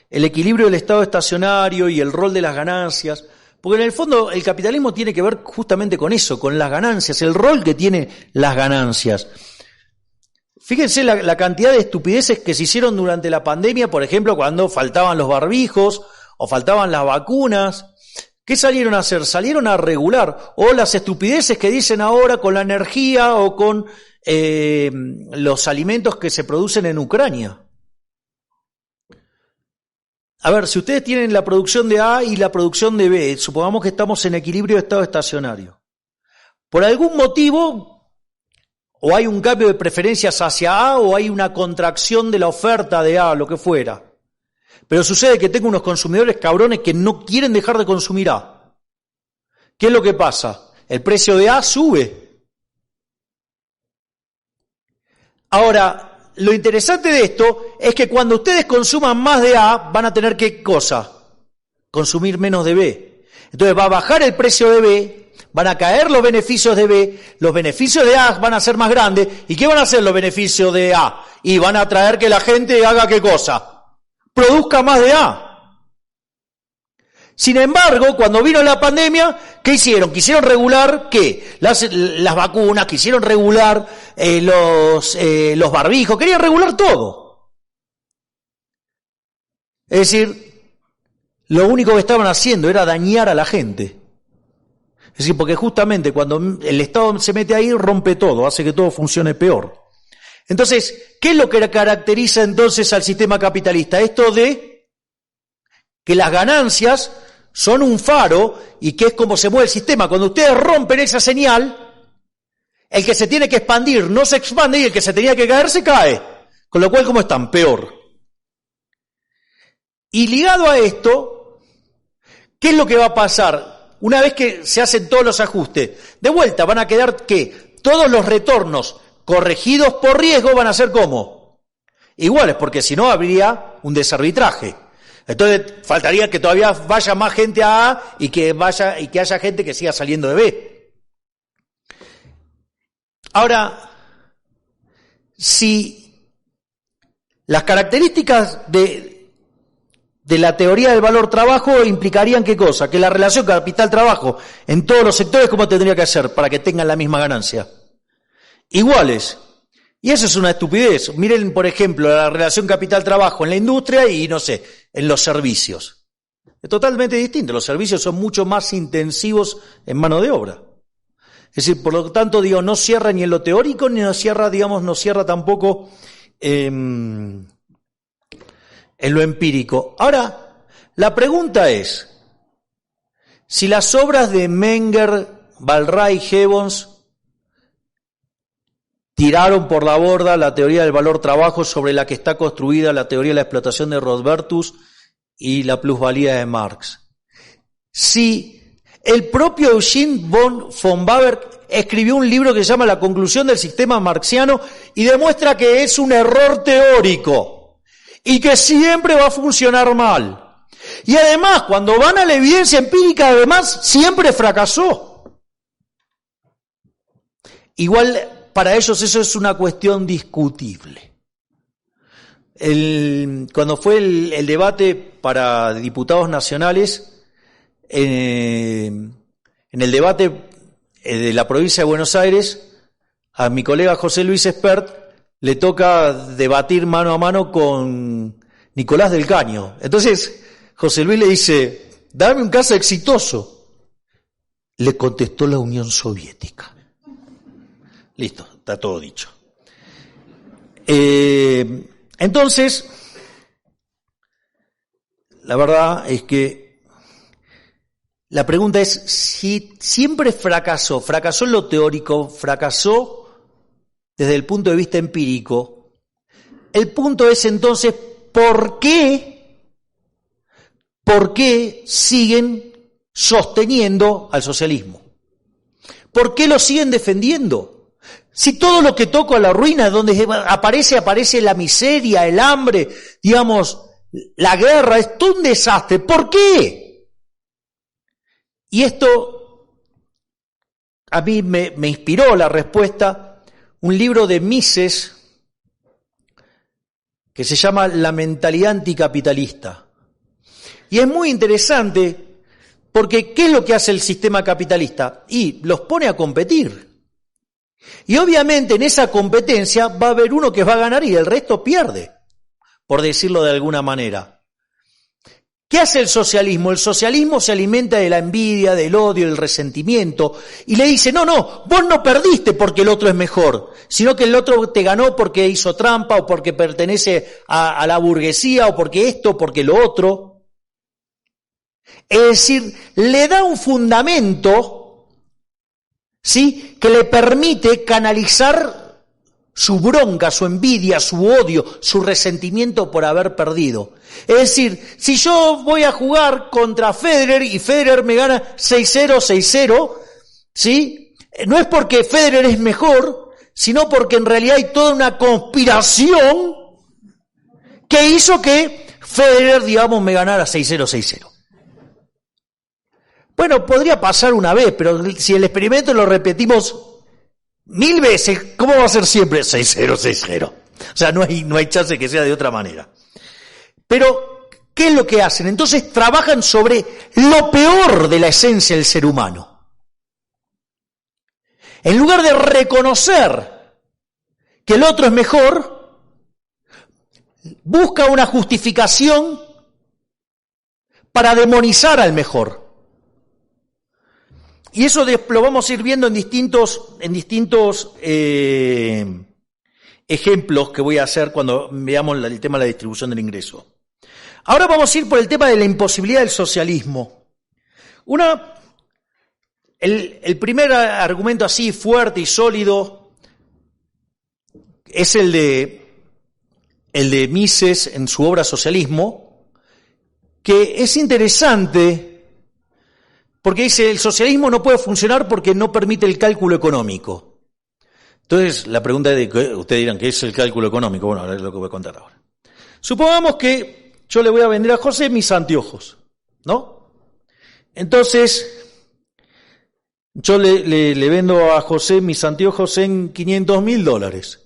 el equilibrio del estado estacionario y el rol de las ganancias, porque en el fondo el capitalismo tiene que ver justamente con eso, con las ganancias, el rol que tienen las ganancias. Fíjense la cantidad de estupideces que se hicieron durante la pandemia, por ejemplo, cuando faltaban los barbijos o faltaban las vacunas. ¿Qué salieron a hacer? Salieron a regular. O las estupideces que dicen ahora con la energía o con los alimentos que se producen en Ucrania. A ver, si ustedes tienen la producción de A y la producción de B, supongamos que estamos en equilibrio de estado estacionario. Por algún motivo, o hay un cambio de preferencias hacia A, o hay una contracción de la oferta de A, lo que fuera. Pero sucede que tengo unos consumidores cabrones que no quieren dejar de consumir A. ¿Qué es lo que pasa? El precio de A sube. Ahora, lo interesante de esto es que cuando ustedes consuman más de A, van a tener ¿qué cosa? Consumir menos de B. Entonces va a bajar el precio de B, van a caer los beneficios de B, los beneficios de A van a ser más grandes. ¿Y qué van a hacer los beneficios de A? Y van a traer que la gente haga ¿qué cosa? Produzca más de A. Sin embargo, cuando vino la pandemia, ¿qué hicieron? Quisieron regular, ¿qué? Las vacunas, quisieron regular los barbijos, querían regular todo. Es decir, lo único que estaban haciendo era dañar a la gente. Es decir, porque justamente cuando el Estado se mete ahí, rompe todo, hace que todo funcione peor. Entonces, ¿qué es lo que caracteriza entonces al sistema capitalista? Esto de que las ganancias son un faro y que es como se mueve el sistema. Cuando ustedes rompen esa señal, el que se tiene que expandir no se expande y el que se tenía que caer se cae. Con lo cual, ¿cómo están? Peor. Y ligado a esto, ¿qué es lo que va a pasar? Una vez que se hacen todos los ajustes, de vuelta van a quedar ¿qué? Todos los retornos corregidos por riesgo van a ser ¿cómo? Iguales, porque si no habría un desarbitraje. Entonces faltaría que todavía vaya más gente a A y que haya gente que siga saliendo de B. Ahora, si las características de la teoría del valor trabajo implicarían ¿qué cosa? Que la relación capital-trabajo en todos los sectores, ¿cómo tendría que ser para que tengan la misma ganancia? Iguales. Y eso es una estupidez. Miren, por ejemplo, la relación capital-trabajo en la industria y, no sé, en los servicios. Es totalmente distinto. Los servicios son mucho más intensivos en mano de obra. Es decir, por lo tanto, digo, no cierra ni en lo teórico, ni no cierra tampoco en lo empírico. Ahora, la pregunta es, si las obras de Menger, Ball-Raj, Gibbons tiraron por la borda la teoría del valor trabajo sobre la que está construida la teoría de la explotación de Robertus y la plusvalía de Marx. Si el propio Eugene von Baber escribió un libro que se llama La conclusión del sistema marxiano y demuestra que es un error teórico y que siempre va a funcionar mal. Y además, cuando van a la evidencia empírica, además, siempre fracasó. Igual, para ellos eso es una cuestión discutible. Cuando fue el debate para diputados nacionales, en el debate de la provincia de Buenos Aires, a mi colega José Luis Espert le toca debatir mano a mano con Nicolás del Caño. Entonces, José Luis le dice, dame un caso exitoso. Le contestó la Unión Soviética. Listo, está todo dicho. Entonces, la verdad es que la pregunta es si siempre fracasó en lo teórico, fracasó desde el punto de vista empírico. El punto es entonces, ¿por qué siguen sosteniendo al socialismo? ¿Por qué lo siguen defendiendo? Si todo lo que toco a la ruina, donde aparece la miseria, el hambre, digamos, la guerra, es todo un desastre. ¿Por qué? Y esto a mí me inspiró la respuesta, un libro de Mises que se llama La mentalidad anticapitalista. Y es muy interesante porque ¿qué es lo que hace el sistema capitalista? Y los pone a competir. Y obviamente en esa competencia va a haber uno que va a ganar y el resto pierde, por decirlo de alguna manera. ¿Qué hace el socialismo? El socialismo se alimenta de la envidia, del odio, del resentimiento y le dice, no, vos no perdiste porque el otro es mejor, sino que el otro te ganó porque hizo trampa o porque pertenece a la burguesía o porque esto, porque lo otro. Es decir, le da un fundamento, ¿sí?, que le permite canalizar su bronca, su envidia, su odio, su resentimiento por haber perdido. Es decir, si yo voy a jugar contra Federer y Federer me gana 6-0, 6-0, ¿sí? No es porque Federer es mejor, sino porque en realidad hay toda una conspiración que hizo que Federer, digamos, me ganara 6-0, 6-0. Bueno, podría pasar una vez, pero si el experimento lo repetimos 1000 veces, ¿cómo va a ser siempre 6-0, 6-0? O sea, no hay chance que sea de otra manera. Pero, ¿qué es lo que hacen? Entonces trabajan sobre lo peor de la esencia del ser humano. En lugar de reconocer que el otro es mejor, busca una justificación para demonizar al mejor. Y eso lo vamos a ir viendo en distintos ejemplos que voy a hacer cuando veamos el tema de la distribución del ingreso. Ahora vamos a ir por el tema de la imposibilidad del socialismo. El primer argumento así fuerte y sólido es el de Mises en su obra Socialismo, que es interesante porque dice el socialismo no puede funcionar porque no permite el cálculo económico. Entonces la pregunta es, ustedes dirán, ¿qué es el cálculo económico? Bueno, ahora es lo que voy a contar ahora. Supongamos que yo le voy a vender a José mis anteojos, ¿no? Entonces yo le vendo a José mis anteojos en $500.000.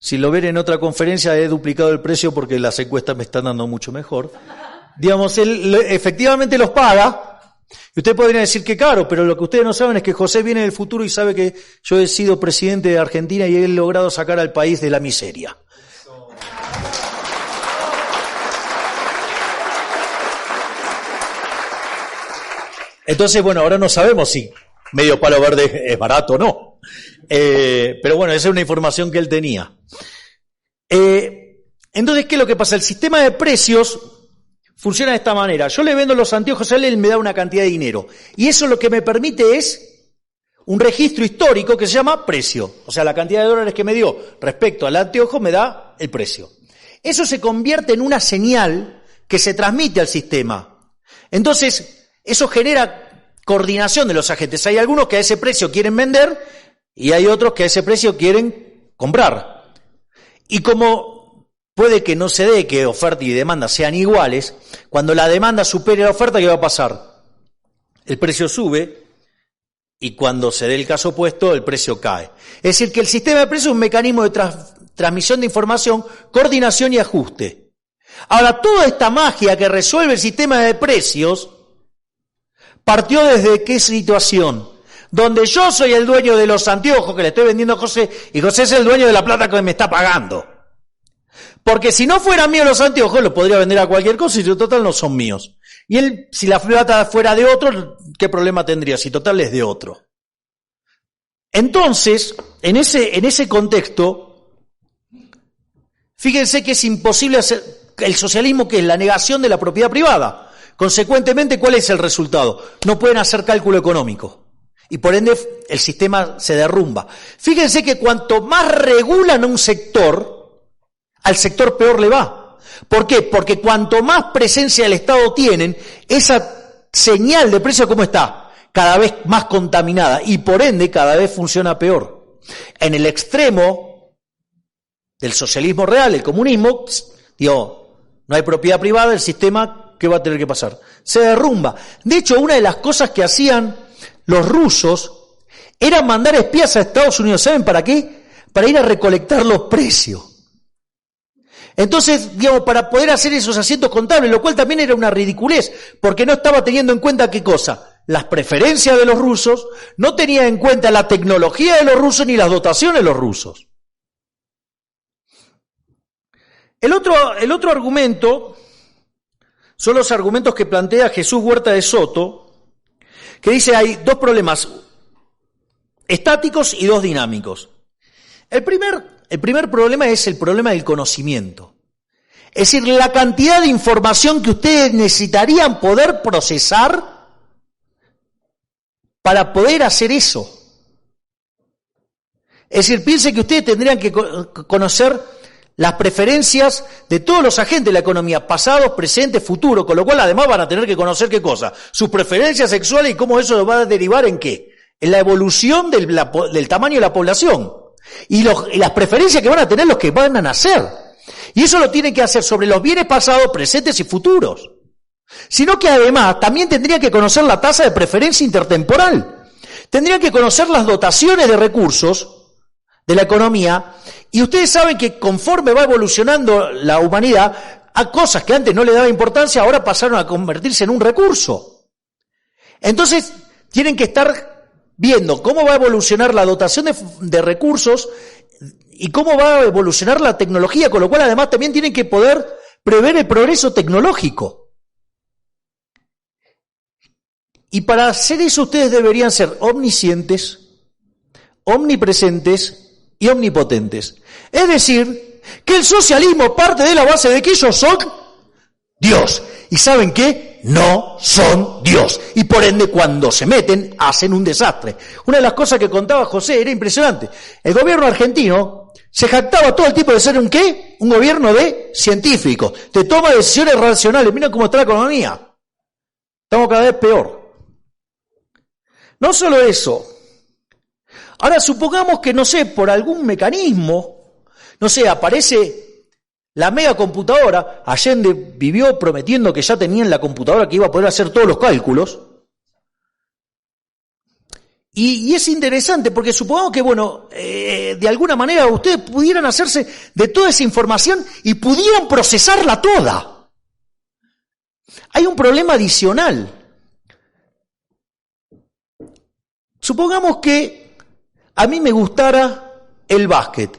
Si lo ven en otra conferencia he duplicado el precio porque las encuestas me están dando mucho mejor. Digamos, él efectivamente los paga. Y ustedes podrían decir que caro, pero lo que ustedes no saben es que José viene del futuro y sabe que yo he sido presidente de Argentina y he logrado sacar al país de la miseria. Entonces, bueno, ahora no sabemos si medio palo verde es barato o no. Pero bueno, esa es una información que él tenía. Entonces, ¿qué es lo que pasa? El sistema de precios funciona de esta manera. Yo le vendo los anteojos a él me da una cantidad de dinero. Y eso lo que me permite es un registro histórico que se llama precio. O sea, la cantidad de dólares que me dio respecto al anteojo me da el precio. Eso se convierte en una señal que se transmite al sistema. Entonces, eso genera coordinación de los agentes. Hay algunos que a ese precio quieren vender y hay otros que a ese precio quieren comprar. Y como puede que no se dé que oferta y demanda sean iguales, cuando la demanda supere la oferta, ¿qué va a pasar? El precio sube y cuando se dé el caso opuesto, el precio cae. Es decir, que el sistema de precios es un mecanismo de transmisión de información, coordinación y ajuste. Ahora, toda esta magia que resuelve el sistema de precios partió desde qué situación, donde yo soy el dueño de los anteojos que le estoy vendiendo a José y José es el dueño de la plata que me está pagando. Porque si no fueran míos los anteojos, los podría vender a cualquier cosa y en total no son míos. Y él, si la plata fuera de otro, ¿qué problema tendría? Si total es de otro. Entonces, en ese contexto, fíjense que es imposible hacer el socialismo, que es la negación de la propiedad privada. Consecuentemente, ¿cuál es el resultado? No pueden hacer cálculo económico. Y por ende, el sistema se derrumba. Fíjense que cuanto más regulan un sector, al sector peor le va. ¿Por qué? Porque cuanto más presencia del Estado tienen, esa señal de precio, ¿cómo está? Cada vez más contaminada y por ende cada vez funciona peor. En el extremo del socialismo real, el comunismo, digo, no hay propiedad privada, el sistema, ¿qué va a tener que pasar? Se derrumba. De hecho, una de las cosas que hacían los rusos era mandar espías a Estados Unidos. ¿Saben para qué? Para ir a recolectar los precios. Entonces, digamos, para poder hacer esos asientos contables, lo cual también era una ridiculez, porque no estaba teniendo en cuenta ¿qué cosa? Las preferencias de los rusos, no tenía en cuenta la tecnología de los rusos ni las dotaciones de los rusos. El otro argumento son los argumentos que plantea Jesús Huerta de Soto, que dice hay dos problemas estáticos y dos dinámicos. El primer problema es el problema del conocimiento. Es decir, la cantidad de información que ustedes necesitarían poder procesar para poder hacer eso. Es decir, piense que ustedes tendrían que conocer las preferencias de todos los agentes de la economía, pasados, presentes, futuros, con lo cual además van a tener que conocer qué cosa, sus preferencias sexuales y cómo eso va a derivar en qué, en la evolución del tamaño de la población y las preferencias que van a tener los que van a nacer. Y eso lo tienen que hacer sobre los bienes pasados, presentes y futuros. Sino que además también tendrían que conocer la tasa de preferencia intertemporal. Tendrían que conocer las dotaciones de recursos de la economía. Y ustedes saben que conforme va evolucionando la humanidad, a cosas que antes no le daba importancia, ahora pasaron a convertirse en un recurso. Entonces, tienen que estar viendo cómo va a evolucionar la dotación de recursos y cómo va a evolucionar la tecnología, con lo cual además también tienen que poder prever el progreso tecnológico. Y para hacer eso ustedes deberían ser omniscientes, omnipresentes y omnipotentes. Es decir, que el socialismo parte de la base de que ellos son Dios. ¿Y saben qué? No son Dios. Y por ende, cuando se meten, hacen un desastre. Una de las cosas que contaba José era impresionante. El gobierno argentino se jactaba todo el tiempo de ser un ¿qué? Un gobierno de científicos. Te toma decisiones racionales. Mira cómo está la economía. Estamos cada vez peor. No solo eso. Ahora supongamos que, no sé, por algún mecanismo, no sé, aparece la megacomputadora. Allende vivió prometiendo que ya tenían la computadora que iba a poder hacer todos los cálculos. Y es interesante porque supongamos que, bueno, de alguna manera ustedes pudieran hacerse de toda esa información y pudieran procesarla toda. Hay un problema adicional. Supongamos que a mí me gustara el básquet.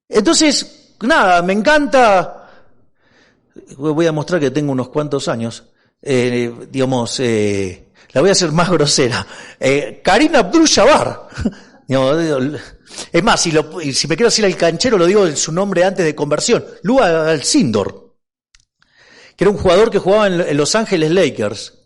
Entonces, nada, me encanta. Voy a mostrar que tengo unos cuantos años. La voy a hacer más grosera. Kareem Abdul-Jabbar. Es más, si me quiero decir al canchero, lo digo en su nombre antes de conversión. Lua Alcindor, que era un jugador que jugaba en Los Ángeles Lakers.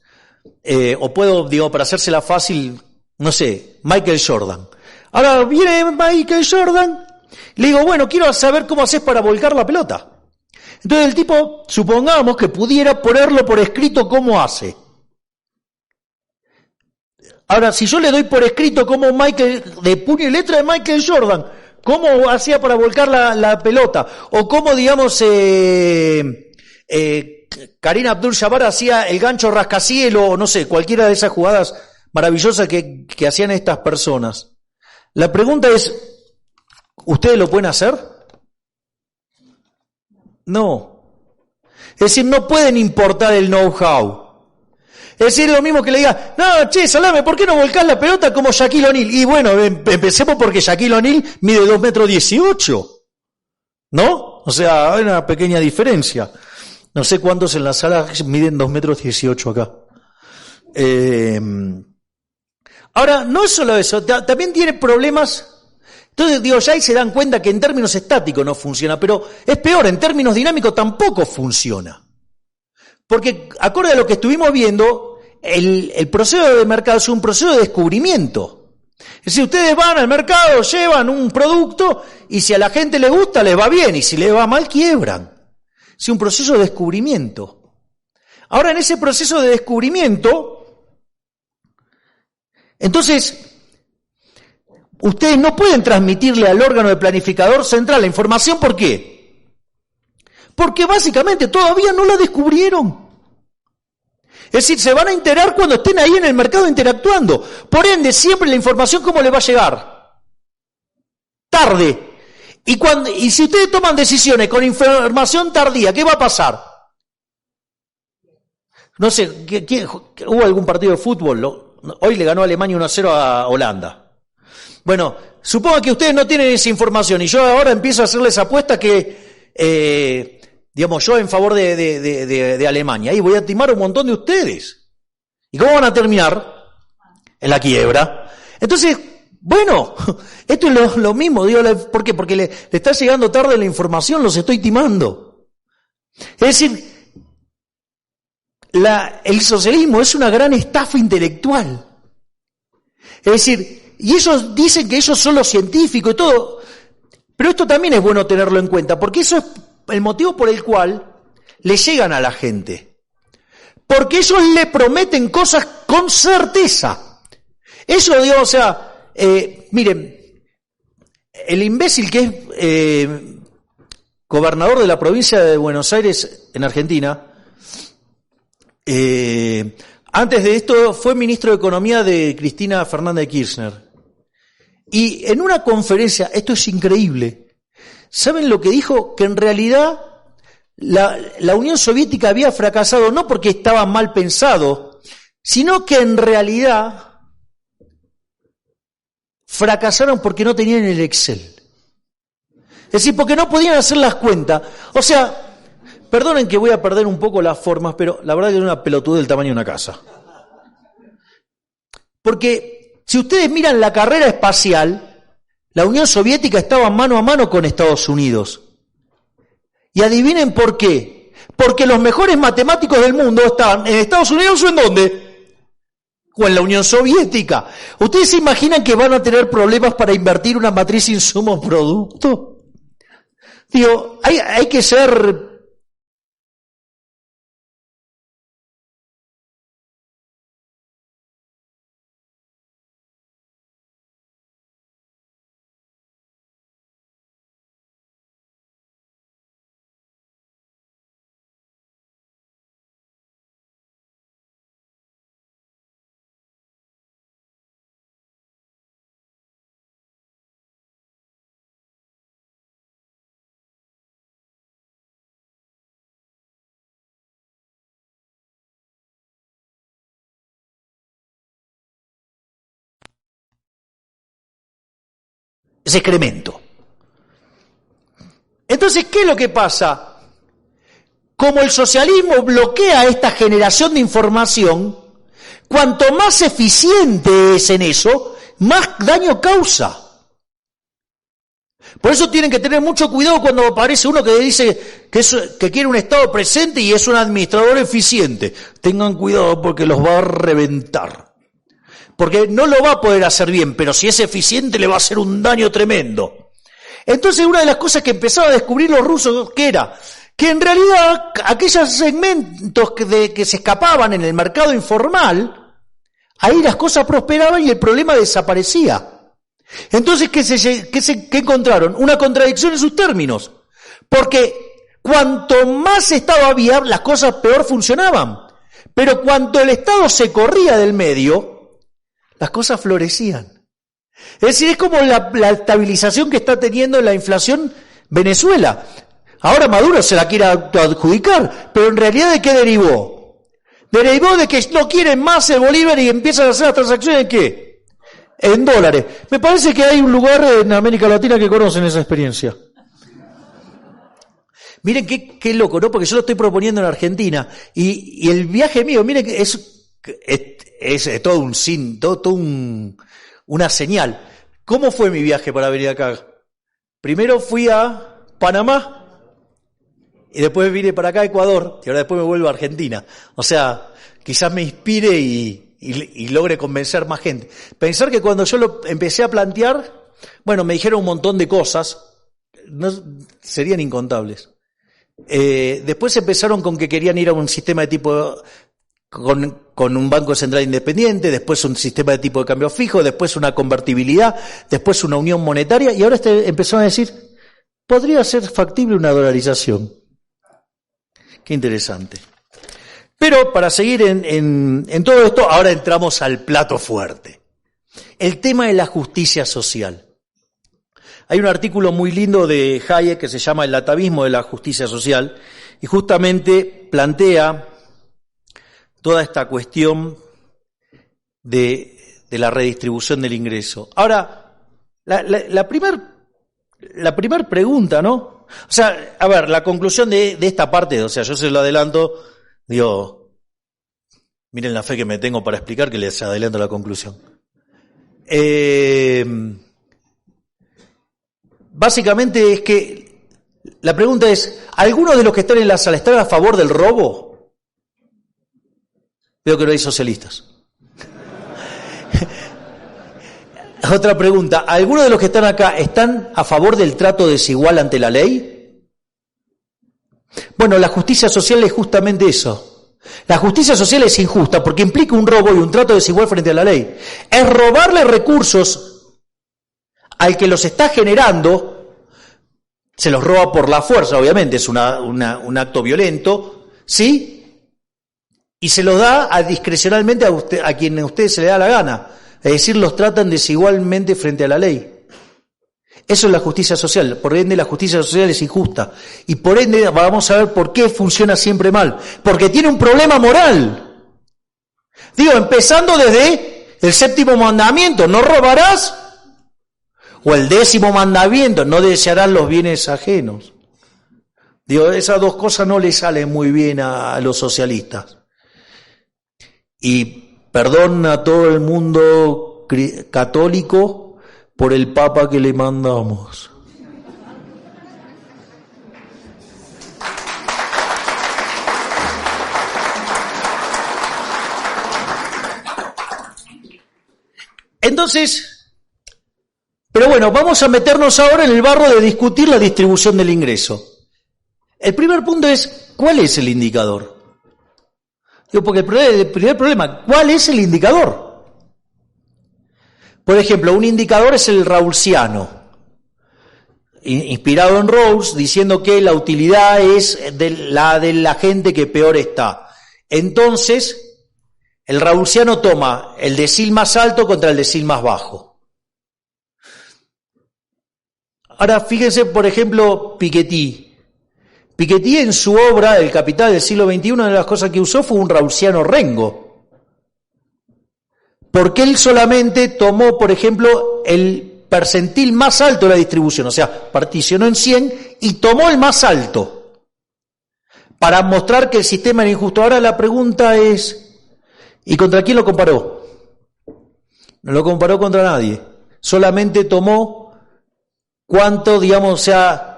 O puedo, para hacérsela fácil, no sé, Michael Jordan. Ahora viene Michael Jordan, le digo, bueno, quiero saber cómo haces para volcar la pelota. Entonces el tipo, supongamos que pudiera ponerlo por escrito cómo hace. Ahora, si yo le doy por escrito cómo de puño y letra de Michael Jordan, cómo hacía para volcar la pelota, o cómo, Kareem Abdul-Jabbar hacía el gancho rascacielos, o no sé, cualquiera de esas jugadas maravillosas que hacían estas personas. La pregunta es, ¿ustedes lo pueden hacer? No. Es decir, no pueden importar el know-how. Es decir, lo mismo que le diga, no, che, Salame, ¿por qué no volcás la pelota como Shaquille O'Neal? Y bueno, empecemos porque Shaquille O'Neal mide 2,18 m. ¿No? O sea, hay una pequeña diferencia. No sé cuántos en la sala miden 2,18 m acá. Ahora, no es solo eso, también tiene problemas. Entonces, ya ahí se dan cuenta que en términos estáticos no funciona, pero es peor, en términos dinámicos tampoco funciona. Porque, acorde a lo que estuvimos viendo, el proceso de mercado es un proceso de descubrimiento. Es decir, ustedes van al mercado, llevan un producto, y si a la gente le gusta, les va bien, y si les va mal, quiebran. Es un proceso de descubrimiento. Ahora, en ese proceso de descubrimiento, entonces, ustedes no pueden transmitirle al órgano de planificador central la información, ¿por qué? Porque básicamente todavía no la descubrieron. Es decir, se van a enterar cuando estén ahí en el mercado interactuando. Por ende, siempre la información, ¿cómo le va a llegar? Tarde. Y si ustedes toman decisiones con información tardía, ¿qué va a pasar? No sé, ¿hubo algún partido de fútbol? Hoy le ganó Alemania 1-0 a Holanda. Bueno, supongo que ustedes no tienen esa información y yo ahora empiezo a hacerles apuesta que, yo en favor de Alemania. Y voy a timar a un montón de ustedes. ¿Y cómo van a terminar? En la quiebra. Entonces, bueno, esto es lo mismo. ¿Por qué? Porque le está llegando tarde la información, los estoy timando. Es decir, el socialismo es una gran estafa intelectual. Es decir, Y ellos dicen que ellos son los científicos y todo. Pero esto también es bueno tenerlo en cuenta, porque eso es el motivo por el cual le llegan a la gente. Porque ellos le prometen cosas con certeza. Eso, digamos, o sea, miren, el imbécil que es gobernador de la provincia de Buenos Aires en Argentina, antes de esto fue ministro de Economía de Cristina Fernández de Kirchner. Y en una conferencia, esto es increíble, ¿saben lo que dijo? Que en realidad la Unión Soviética había fracasado no porque estaba mal pensado, sino que en realidad fracasaron porque no tenían el Excel. Es decir, porque no podían hacer las cuentas. O sea, perdonen que voy a perder un poco las formas, pero la verdad que es una pelotudez del tamaño de una casa. Porque si ustedes miran la carrera espacial, la Unión Soviética estaba mano a mano con Estados Unidos. Y adivinen por qué. Porque los mejores matemáticos del mundo estaban en Estados Unidos o en ¿dónde? O en la Unión Soviética. ¿Ustedes se imaginan que van a tener problemas para invertir una matriz insumo-producto? Digo, hay que ser... es excremento. Entonces, ¿qué es lo que pasa? Como el socialismo bloquea esta generación de información, cuanto más eficiente es en eso, más daño causa. Por eso tienen que tener mucho cuidado cuando aparece uno que dice que quiere un Estado presente y es un administrador eficiente. Tengan cuidado porque los va a reventar. Porque no lo va a poder hacer bien, pero si es eficiente le va a hacer un daño tremendo. Entonces una de las cosas que empezaron a descubrir los rusos, ¿qué era? Que en realidad aquellos segmentos que se escapaban en el mercado informal, ahí las cosas prosperaban y el problema desaparecía. Entonces, ¿qué encontraron? Una contradicción en sus términos. Porque cuanto más Estado había, las cosas peor funcionaban. Pero cuando el Estado se corría del medio, las cosas florecían. Es decir, es como la estabilización que está teniendo la inflación Venezuela. Ahora Maduro se la quiere adjudicar, pero en realidad ¿de qué derivó? Derivó de que no quieren más el bolívar y empiezan a hacer las transacciones ¿en qué? En dólares. Me parece que hay un lugar en América Latina que conocen esa experiencia. Miren qué loco, ¿no? Porque yo lo estoy proponiendo en Argentina y el viaje mío, miren que es todo una señal. ¿Cómo fue mi viaje para venir acá? Primero fui a Panamá y después vine para acá a Ecuador y ahora después me vuelvo a Argentina. O sea, quizás me inspire y logre convencer más gente. Pensar que cuando yo lo empecé a plantear, bueno, me dijeron un montón de cosas, no, serían incontables. Después empezaron con que querían ir a un sistema de tipo con un banco central independiente, después un sistema de tipo de cambio fijo, después una convertibilidad, después una unión monetaria y ahora empezaron a decir, podría ser factible una dolarización. Qué interesante. Pero para seguir en todo esto, ahora entramos al plato fuerte. El tema de la justicia social. Hay un artículo muy lindo de Hayek que se llama El atavismo de la justicia social y justamente plantea toda esta cuestión de la redistribución del ingreso. Ahora, la primer pregunta, ¿no? O sea, a ver, la conclusión de esta parte, o sea, yo se lo adelanto, digo, miren la fe que me tengo para explicar que les adelanto la conclusión. Básicamente es que la pregunta es, ¿algunos de los que están en la sala están a favor del robo? Veo que no hay socialistas. Otra pregunta. ¿Algunos de los que están acá están a favor del trato desigual ante la ley? Bueno, la justicia social es justamente eso. La justicia social es injusta porque implica un robo y un trato desigual frente a la ley. Es robarle recursos al que los está generando, se los roba por la fuerza, obviamente, es un acto violento, ¿sí? Y se los da discrecionalmente a quien a usted se le da la gana. Es decir, los tratan desigualmente frente a la ley. Eso es la justicia social. Por ende, la justicia social es injusta. Y por ende, vamos a ver por qué funciona siempre mal. Porque tiene un problema moral. Digo, empezando desde el 7º mandamiento, no robarás. O el 10º mandamiento, no desearás los bienes ajenos. Digo, esas dos cosas no le salen muy bien a los socialistas. Y perdón a todo el mundo católico por el Papa que le mandamos. Entonces, pero bueno, vamos a meternos ahora en el barro de discutir la distribución del ingreso. El primer punto es, ¿cuál es el indicador? Digo, porque el primer problema, ¿cuál es el indicador? Por ejemplo, un indicador es el rawlsiano, inspirado en Rawls, diciendo que la utilidad es de la gente que peor está. Entonces, el rawlsiano toma el decil más alto contra el decil más bajo. Ahora, fíjense, por ejemplo, Piketty. Piketty en su obra El Capital del siglo XXI, una de las cosas que usó fue un rawlsiano rengo. Porque él solamente tomó, por ejemplo, el percentil más alto de la distribución, o sea, particionó en 100 y tomó el más alto, para mostrar que el sistema era injusto. Ahora la pregunta es, ¿y contra quién lo comparó? No lo comparó contra nadie, solamente tomó cuánto, digamos, o sea,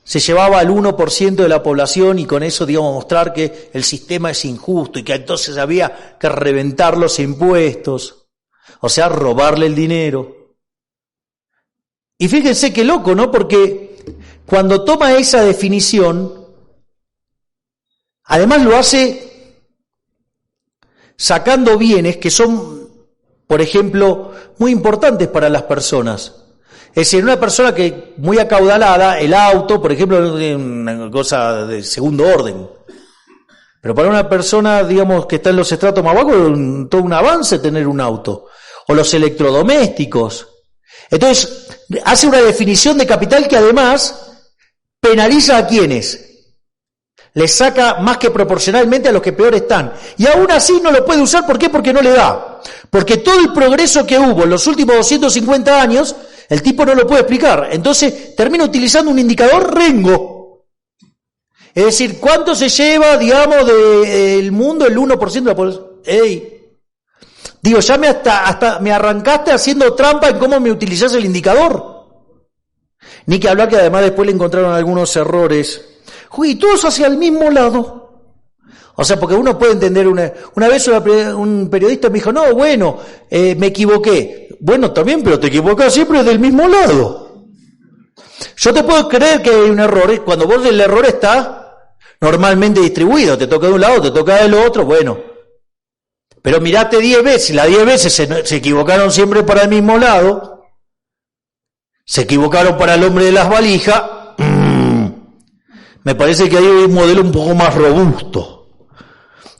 se llevaba al 1% de la población y con eso, digamos, mostrar que el sistema es injusto y que entonces había que reventar los impuestos, o sea, robarle el dinero. Y fíjense qué loco, ¿no? Porque cuando toma esa definición, además lo hace sacando bienes que son, por ejemplo, muy importantes para las personas. Es decir, una persona que muy acaudalada, el auto, por ejemplo, es una cosa de segundo orden. Pero para una persona, digamos, que está en los estratos más bajos, es todo un avance tener un auto. O los electrodomésticos. Entonces, hace una definición de capital que además penaliza a quienes. Les saca más que proporcionalmente a los que peor están. Y aún así no lo puede usar, ¿por qué? Porque no le da. Porque todo el progreso que hubo en los últimos 250 años, el tipo no lo puede explicar. Entonces termina utilizando un indicador rengo. Es decir, ¿cuánto se lleva, digamos, del mundo el 1% de la población? ¡Ey! Digo, ya hasta me arrancaste haciendo trampa en cómo me utilizás el indicador. Ni que hablar que además después le encontraron algunos errores. Uy, todos hacia el mismo lado. O sea, porque uno puede entender una vez un periodista me dijo, no, bueno, me equivoqué. Bueno, también, pero te equivocas siempre del mismo lado. Yo te puedo creer que hay un error, cuando vos el error está normalmente distribuido, te toca de un lado, te toca del otro, bueno. Pero mirate 10 veces, las 10 veces se equivocaron siempre para el mismo lado, se equivocaron para el hombre de las valijas, me parece que hay un modelo un poco más robusto.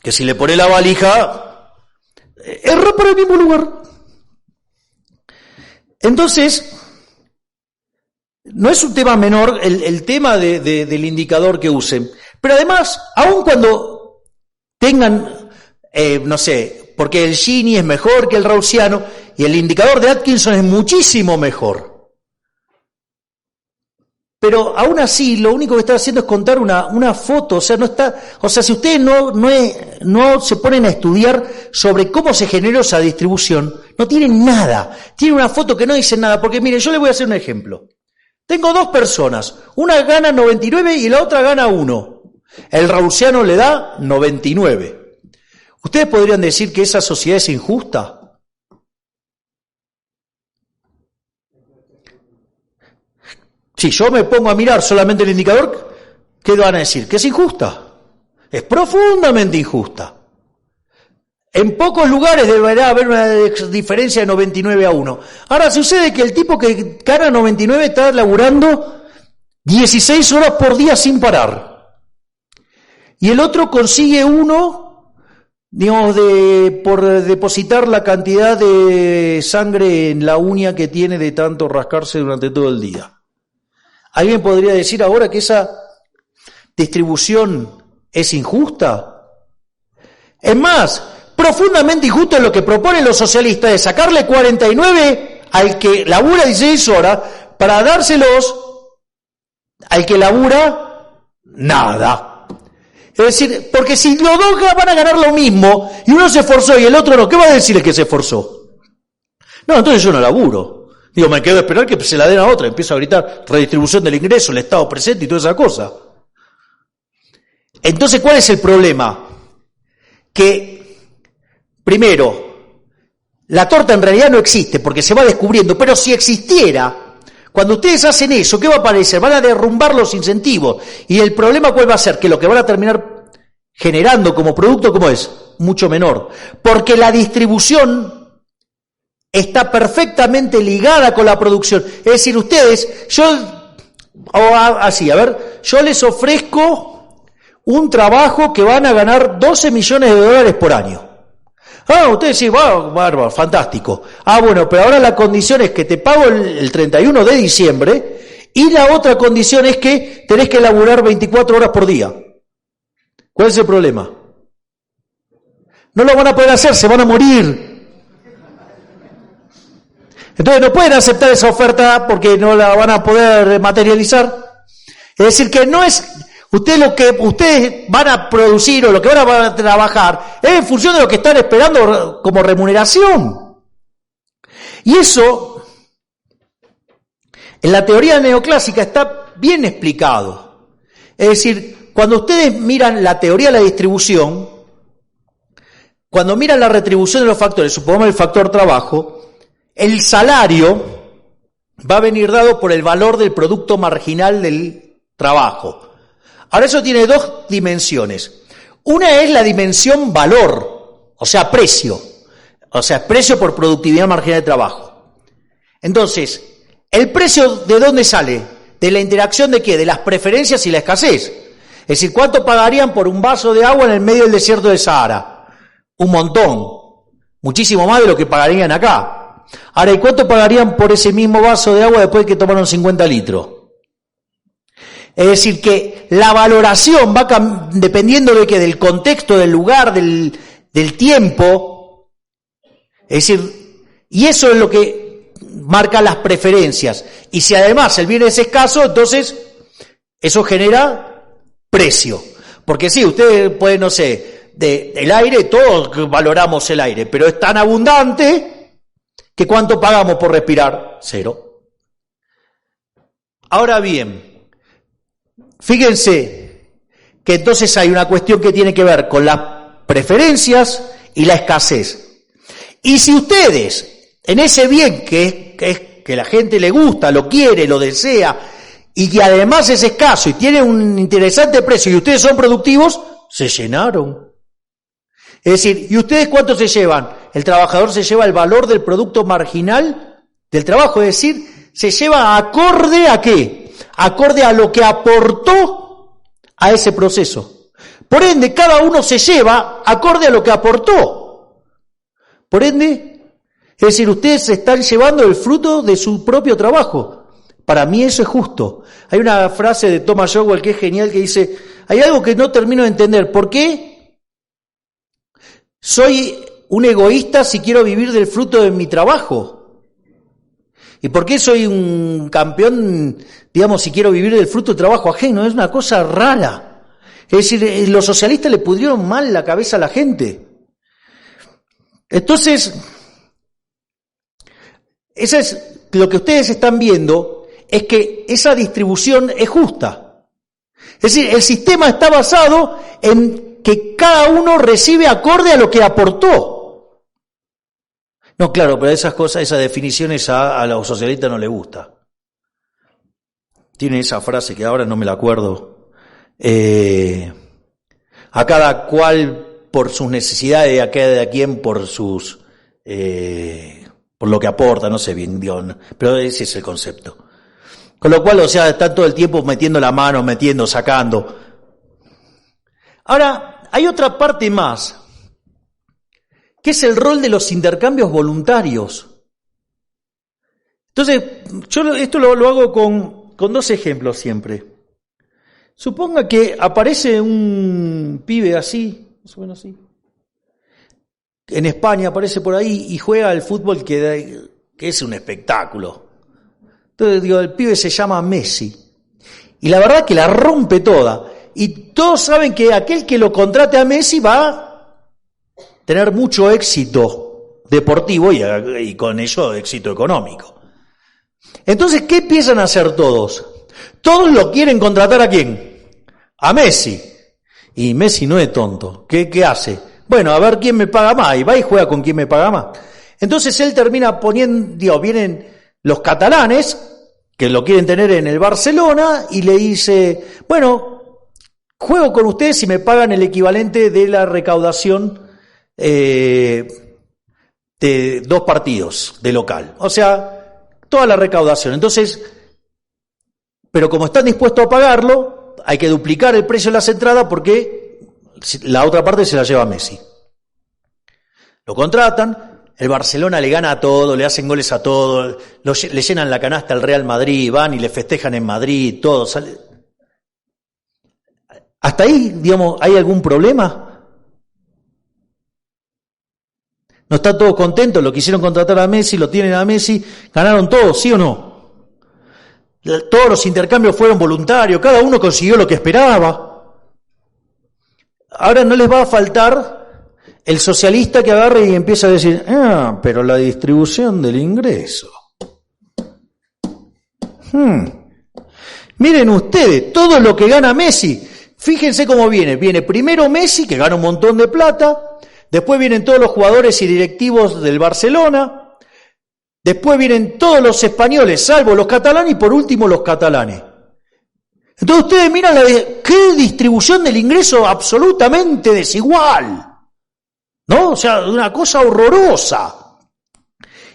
Que si le pone la valija, erra para el mismo lugar. Entonces, no es un tema menor el tema del indicador que usen. Pero además, aun cuando tengan, no sé, porque el Gini es mejor que el rawlsiano y el indicador de Atkinson es muchísimo mejor. Pero aún así, lo único que está haciendo es contar una foto, o sea, no está, o sea, si ustedes no se ponen a estudiar sobre cómo se generó esa distribución, no tienen nada, tienen una foto que no dice nada, porque miren, yo les voy a hacer un ejemplo. Tengo dos personas, una gana 99 y la otra gana 1. El rawlsiano le da 99. ¿Ustedes podrían decir que esa sociedad es injusta? Si yo me pongo a mirar solamente el indicador, ¿qué van a decir? Que es injusta. Es profundamente injusta. En pocos lugares deberá haber una diferencia de 99-1. Ahora sucede que el tipo que gana 99 está laburando 16 horas por día sin parar. Y el otro consigue uno, digamos, por depositar la cantidad de sangre en la uña que tiene de tanto rascarse durante todo el día. ¿Alguien podría decir ahora que esa distribución es injusta? Es más, profundamente injusto es lo que proponen los socialistas de sacarle 49 al que labura 16 horas para dárselos al que labura nada. Es decir, porque si los dos van a ganar lo mismo y uno se esforzó y el otro no, ¿qué va a decir el que se esforzó? No, entonces yo no laburo. Digo, me quedo a esperar que se la den a otra. Empiezo a gritar redistribución del ingreso, el Estado presente y toda esa cosa. Entonces, ¿cuál es el problema? Que, primero, la torta en realidad no existe porque se va descubriendo, pero si existiera, cuando ustedes hacen eso, ¿qué va a aparecer? Van a derrumbar los incentivos. Y el problema, ¿cuál va a ser? Que lo que van a terminar generando como producto, ¿cómo es? Mucho menor. Porque la distribución está perfectamente ligada con la producción. Es decir, ustedes, yo les ofrezco un trabajo que van a ganar 12 millones de dólares por año. Ustedes dicen, bárbaro, fantástico. Bueno, pero ahora la condición es que te pago el 31 de diciembre y la otra condición es que tenés que laburar 24 horas por día. ¿Cuál es el problema? No lo van a poder hacer, se van a morir. Entonces no pueden aceptar esa oferta porque no la van a poder materializar. Es decir, que no es lo que ustedes van a producir o lo que van a trabajar es en función de lo que están esperando como remuneración. Y eso, en la teoría neoclásica está bien explicado. Es decir, cuando ustedes miran la teoría de la distribución, cuando miran la retribución de los factores, supongamos el factor trabajo, el salario va a venir dado por el valor del producto marginal del trabajo. Ahora eso tiene dos dimensiones. Una es la dimensión valor, o sea, precio. O sea, precio por productividad marginal de trabajo. Entonces, ¿el precio de dónde sale? ¿De la interacción de qué? De las preferencias y la escasez. Es decir, ¿cuánto pagarían por un vaso de agua en el medio del desierto de Sahara? Un montón. Muchísimo más de lo que pagarían acá. Ahora, ¿y cuánto pagarían por ese mismo vaso de agua después de que tomaron 50 litros? Es decir, que la valoración va dependiendo de qué, del contexto, del lugar, del tiempo. Es decir, y eso es lo que marca las preferencias. Y si además el bien es escaso, entonces eso genera precio. Porque sí, ustedes pueden, no sé, el aire, todos valoramos el aire, pero es tan abundante que ¿cuánto pagamos por respirar? 0. Ahora bien, fíjense que entonces hay una cuestión que tiene que ver con las preferencias y la escasez. Y si ustedes, en ese bien que la gente le gusta, lo quiere, lo desea, y que además es escaso y tiene un interesante precio, y ustedes son productivos, se llenaron. Es decir, ¿y ustedes cuánto se llevan? El trabajador se lleva el valor del producto marginal del trabajo, es decir, se lleva acorde a ¿qué? Acorde a lo que aportó a ese proceso. Por ende, cada uno se lleva acorde a lo que aportó. Por ende, es decir, ustedes se están llevando el fruto de su propio trabajo. Para mí eso es justo. Hay una frase de Thomas Sowell que es genial que dice, hay algo que no termino de entender. ¿Por qué soy un egoísta si quiero vivir del fruto de mi trabajo? ¿Y por qué soy un campeón, digamos, si quiero vivir del fruto del trabajo ajeno? Es una cosa rara. Es decir, los socialistas le pudrieron mal la cabeza a la gente. Entonces, eso es lo que ustedes están viendo, es que esa distribución es justa. Es decir, el sistema está basado en que cada uno recibe acorde a lo que aportó. No, claro, pero esas cosas, esas definiciones a los socialistas no les gusta. tiene esa frase que ahora no me la acuerdo, a cada cual por sus necesidades, a cada quien por sus por lo que aporta, no sé bien, pero ese es el concepto. Con lo cual, o sea, están todo el tiempo metiendo la mano, metiendo, sacando. Ahora, hay otra parte más, que es el rol de los intercambios voluntarios. Entonces, yo esto lo hago con dos ejemplos siempre. Suponga que aparece un pibe así, más o menos así, en España aparece por ahí y juega al fútbol que es un espectáculo. Entonces, digo, el pibe se llama Messi. Y la verdad que la rompe toda. Y todos saben que aquel que lo contrate a Messi va a tener mucho éxito deportivo y con ello éxito económico. Entonces, ¿qué empiezan a hacer todos? Todos lo quieren contratar ¿a quién? A Messi. Y Messi no es tonto. ¿Qué hace? Bueno, a ver quién me paga más. Y va y juega con quién me paga más. Entonces él termina poniendo, vienen los catalanes, que lo quieren tener en el Barcelona, y le dice, bueno, juego con ustedes si me pagan el equivalente de la recaudación de 2 partidos de local. O sea, toda la recaudación. Entonces, pero como están dispuestos a pagarlo, hay que duplicar el precio de las entradas porque la otra parte se la lleva Messi. Lo contratan, el Barcelona le gana a todo, le hacen goles a todo, le llenan la canasta al Real Madrid, van y le festejan en Madrid, todo. ¿Hasta ahí, digamos, hay algún problema? ¿No están todos contentos? Lo quisieron contratar a Messi, lo tienen a Messi, ganaron todos, ¿sí o no? Todos los intercambios fueron voluntarios, cada uno consiguió lo que esperaba. Ahora no les va a faltar el socialista que agarre y empieza a decir, pero la distribución del ingreso. Miren ustedes, todo lo que gana Messi, fíjense cómo viene. Viene primero Messi, que gana un montón de plata, después vienen todos los jugadores y directivos del Barcelona, después vienen todos los españoles, salvo los catalanes, y por último los catalanes. Entonces ustedes miran qué distribución del ingreso absolutamente desigual, ¿no? O sea, una cosa horrorosa.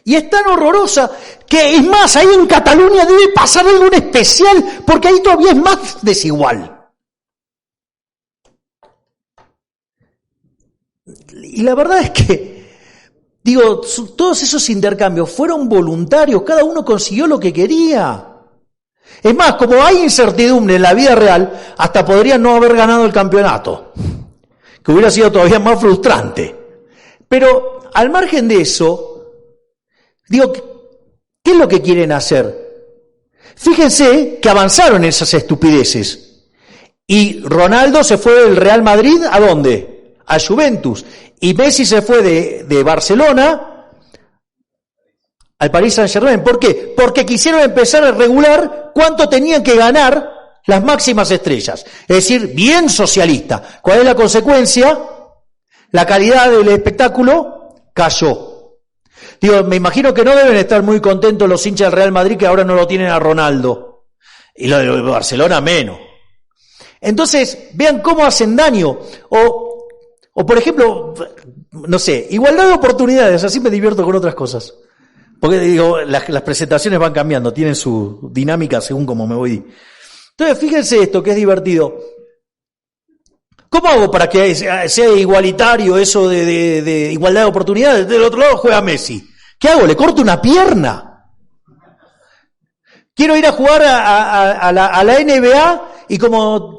Y es tan horrorosa que, es más, ahí en Cataluña debe pasar algo especial, porque ahí todavía es más desigual. Y la verdad es que, digo, todos esos intercambios fueron voluntarios, cada uno consiguió lo que quería. Es más, como hay incertidumbre en la vida real, hasta podrían no haber ganado el campeonato, que hubiera sido todavía más frustrante. Pero al margen de eso, digo, ¿qué es lo que quieren hacer? Fíjense que avanzaron esas estupideces. Y Ronaldo se fue del Real Madrid, ¿a dónde? A Juventus. Y Messi se fue de Barcelona al Paris Saint-Germain. ¿Por qué? Porque quisieron empezar a regular cuánto tenían que ganar las máximas estrellas. Es decir, bien socialista. ¿Cuál es la consecuencia? La calidad del espectáculo cayó. Digo, me imagino que no deben estar muy contentos los hinchas del Real Madrid que ahora no lo tienen a Ronaldo. Y lo de Barcelona menos. Entonces, vean cómo hacen daño. O por ejemplo, no sé, igualdad de oportunidades, así me divierto con otras cosas. Porque digo, las presentaciones van cambiando, tienen su dinámica según como me voy. Entonces, fíjense esto, que es divertido. ¿Cómo hago para que sea igualitario eso de igualdad de oportunidades? Del otro lado juega Messi. ¿Qué hago? ¿Le corto una pierna? Quiero ir a jugar a la NBA y como...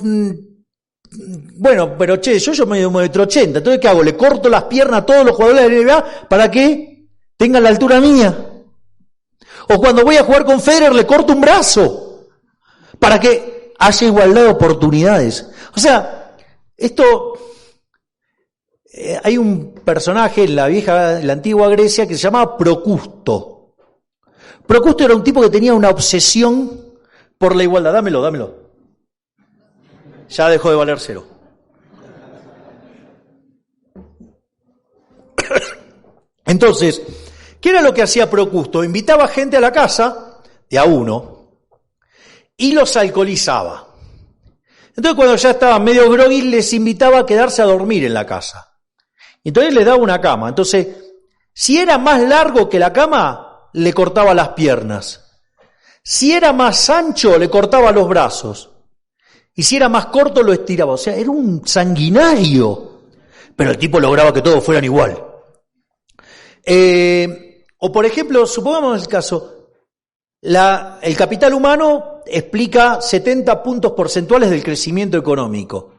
bueno, pero yo mido 1,80 m, entonces ¿qué hago? ¿Le corto las piernas a todos los jugadores de la NBA para que tengan la altura mía? O cuando voy a jugar con Federer le corto un brazo para que haya igualdad de oportunidades. O sea, esto... hay un personaje en la antigua Grecia que se llamaba Procusto. Procusto era un tipo que tenía una obsesión por la igualdad. Dámelo. Ya dejó de valer 0. Entonces, ¿qué era lo que hacía Procusto? Invitaba gente a la casa, de a uno, y los alcoholizaba. Entonces cuando ya estaban medio groggy les invitaba a quedarse a dormir en la casa. Entonces les daba una cama. Entonces, si era más largo que la cama, le cortaba las piernas. Si era más ancho, le cortaba los brazos. Y si era más corto, lo estiraba. O sea, era un sanguinario. Pero el tipo lograba que todos fueran igual. O por ejemplo, supongamos el caso, el capital humano explica 70 puntos porcentuales del crecimiento económico.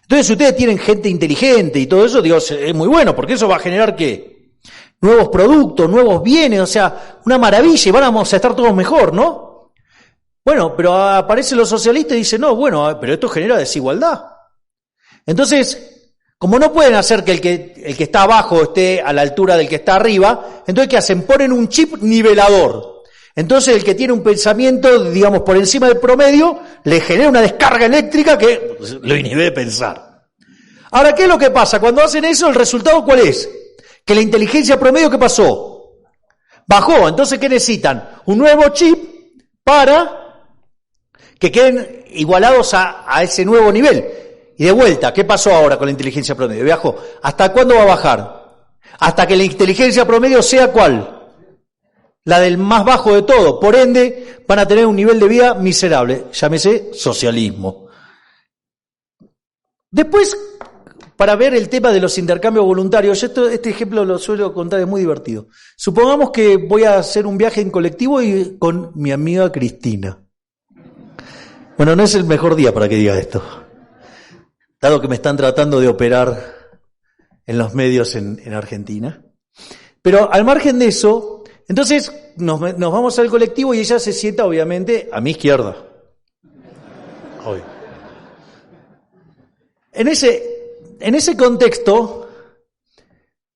Entonces, si ustedes tienen gente inteligente y todo eso, digo, es muy bueno, porque eso va a generar ¿qué? Nuevos productos, nuevos bienes, o sea, una maravilla, y vamos a estar todos mejor, ¿no? Bueno, pero aparecen los socialistas y dicen, no, bueno, pero esto genera desigualdad. Entonces, como no pueden hacer que el que está abajo esté a la altura del que está arriba, entonces ¿qué hacen? Ponen un chip nivelador. Entonces el que tiene un pensamiento, digamos, por encima del promedio, le genera una descarga eléctrica que lo inhibe de pensar. Ahora, ¿qué es lo que pasa? Cuando hacen eso, ¿el resultado cuál es? Que la inteligencia promedio, ¿qué pasó? Bajó. Entonces, ¿qué necesitan? Un nuevo chip para que queden igualados a ese nuevo nivel. Y de vuelta, ¿qué pasó ahora con la inteligencia promedio? Viajó. ¿Hasta cuándo va a bajar? Hasta que la inteligencia promedio sea ¿cuál? La del más bajo de todo. Por ende, van a tener un nivel de vida miserable. Llámese socialismo. Después, para ver el tema de los intercambios voluntarios, este ejemplo lo suelo contar, es muy divertido. Supongamos que voy a hacer un viaje en colectivo y con mi amiga Cristina. Bueno, no es el mejor día para que diga esto, dado que me están tratando de operar en los medios en Argentina. Pero al margen de eso, entonces nos vamos al colectivo y ella se sienta, obviamente, a mi izquierda. Obvio. En ese contexto,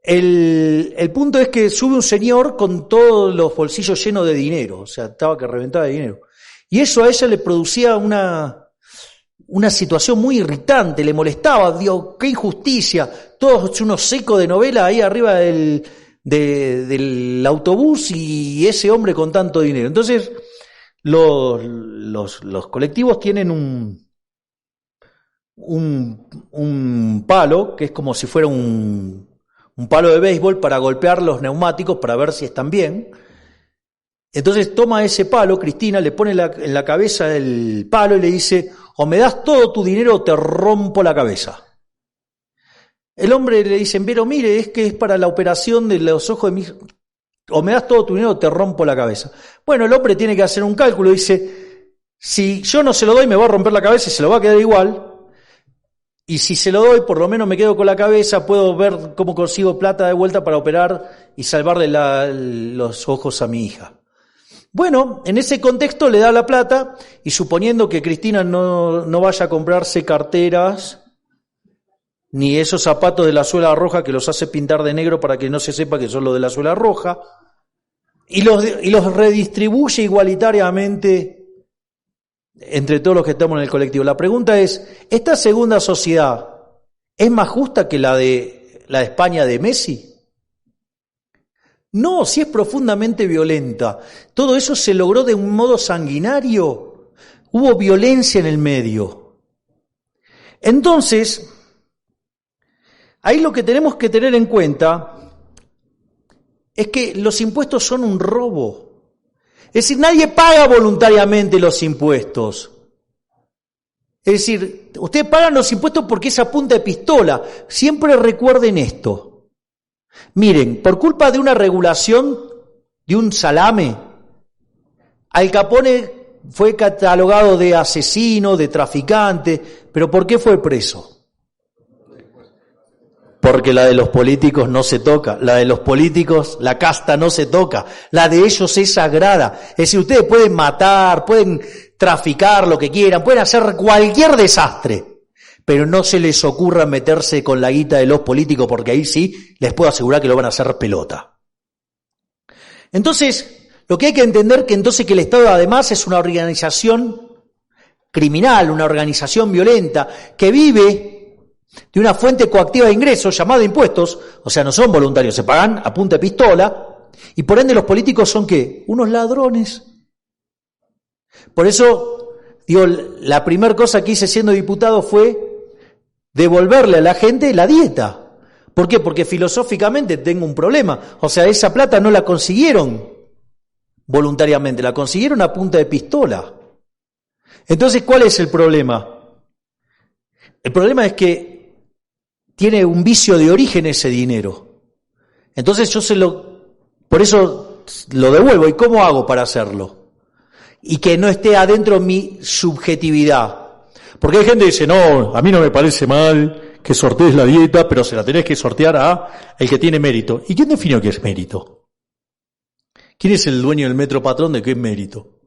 el punto es que sube un señor con todos los bolsillos llenos de dinero, o sea, estaba que reventaba de dinero. Y eso a ella le producía una situación muy irritante, le molestaba, digo, qué injusticia, todos unos secos de novela ahí arriba del autobús y ese hombre con tanto dinero. Entonces, los colectivos tienen un palo, que es como si fuera un palo de béisbol para golpear los neumáticos para ver si están bien. Entonces toma ese palo, Cristina, le pone en la cabeza el palo y le dice, o me das todo tu dinero o te rompo la cabeza. El hombre le dice, pero mire, es que es para la operación de los ojos de mi... O me das todo tu dinero o te rompo la cabeza. Bueno, el hombre tiene que hacer un cálculo, dice, si yo no se lo doy me va a romper la cabeza y se lo va a quedar igual. Y si se lo doy, por lo menos me quedo con la cabeza, puedo ver cómo consigo plata de vuelta para operar y salvarle los ojos a mi hija. Bueno, en ese contexto le da la plata y suponiendo que Cristina no vaya a comprarse carteras ni esos zapatos de la suela roja que los hace pintar de negro para que no se sepa que son los de la suela roja, y los redistribuye igualitariamente entre todos los que estamos en el colectivo. La pregunta es, ¿esta segunda sociedad es más justa que la de España de Messi? No, sí es profundamente violenta. Todo eso se logró de un modo sanguinario. Hubo violencia en el medio. Entonces, ahí lo que tenemos que tener en cuenta es que los impuestos son un robo. Es decir, nadie paga voluntariamente los impuestos. Es decir, ustedes pagan los impuestos porque es a punta de pistola. Siempre recuerden esto. Miren, por culpa de una regulación, de un salame, Al Capone fue catalogado de asesino, de traficante, pero ¿por qué fue preso? Porque la de los políticos no se toca, la de los políticos, la casta no se toca, la de ellos es sagrada. Es decir, ustedes pueden matar, pueden traficar lo que quieran, pueden hacer cualquier desastre, pero no se les ocurra meterse con la guita de los políticos, porque ahí sí les puedo asegurar que lo van a hacer pelota. Entonces, lo que hay que entender que entonces que el Estado además es una organización criminal, una organización violenta, que vive de una fuente coactiva de ingresos llamada impuestos, o sea, no son voluntarios, se pagan a punta de pistola, y por ende los políticos son ¿qué? Unos ladrones. Por eso la primera cosa que hice siendo diputado fue devolverle a la gente la dieta. ¿Por qué? Porque filosóficamente tengo un problema. O sea, esa plata no la consiguieron voluntariamente, la consiguieron a punta de pistola. Entonces, ¿cuál es el problema? El problema es que tiene un vicio de origen ese dinero. Entonces por eso lo devuelvo. ¿Y cómo hago para hacerlo? Y que no esté adentro mi subjetividad. Porque hay gente que dice, no, a mí no me parece mal que sortees la dieta, pero se la tenés que sortear a el que tiene mérito. ¿Y quién definió qué es mérito? ¿Quién es el dueño del metro patrón de qué es mérito?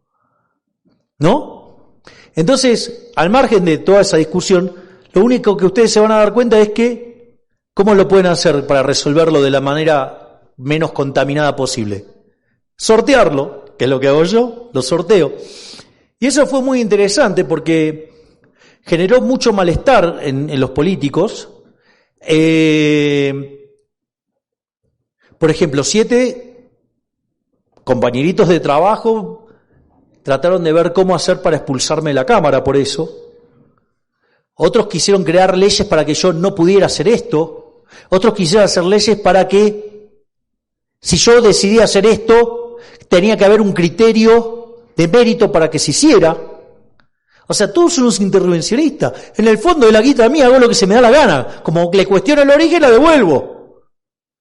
¿No? Entonces, al margen de toda esa discusión, lo único que ustedes se van a dar cuenta es que, ¿cómo lo pueden hacer para resolverlo de la manera menos contaminada posible? Sortearlo, que es lo que hago yo, lo sorteo. Y eso fue muy interesante porque generó mucho malestar en los políticos. Por ejemplo, 7 compañeritos de trabajo trataron de ver cómo hacer para expulsarme de la Cámara por eso. Otros quisieron crear leyes para que yo no pudiera hacer esto. Otros quisieron hacer leyes para que, si yo decidía hacer esto, tenía que haber un criterio de mérito para que se hiciera. O sea, todos son unos intervencionistas. En el fondo de la guita mía hago lo que se me da la gana. Como le cuestiono el origen, la devuelvo.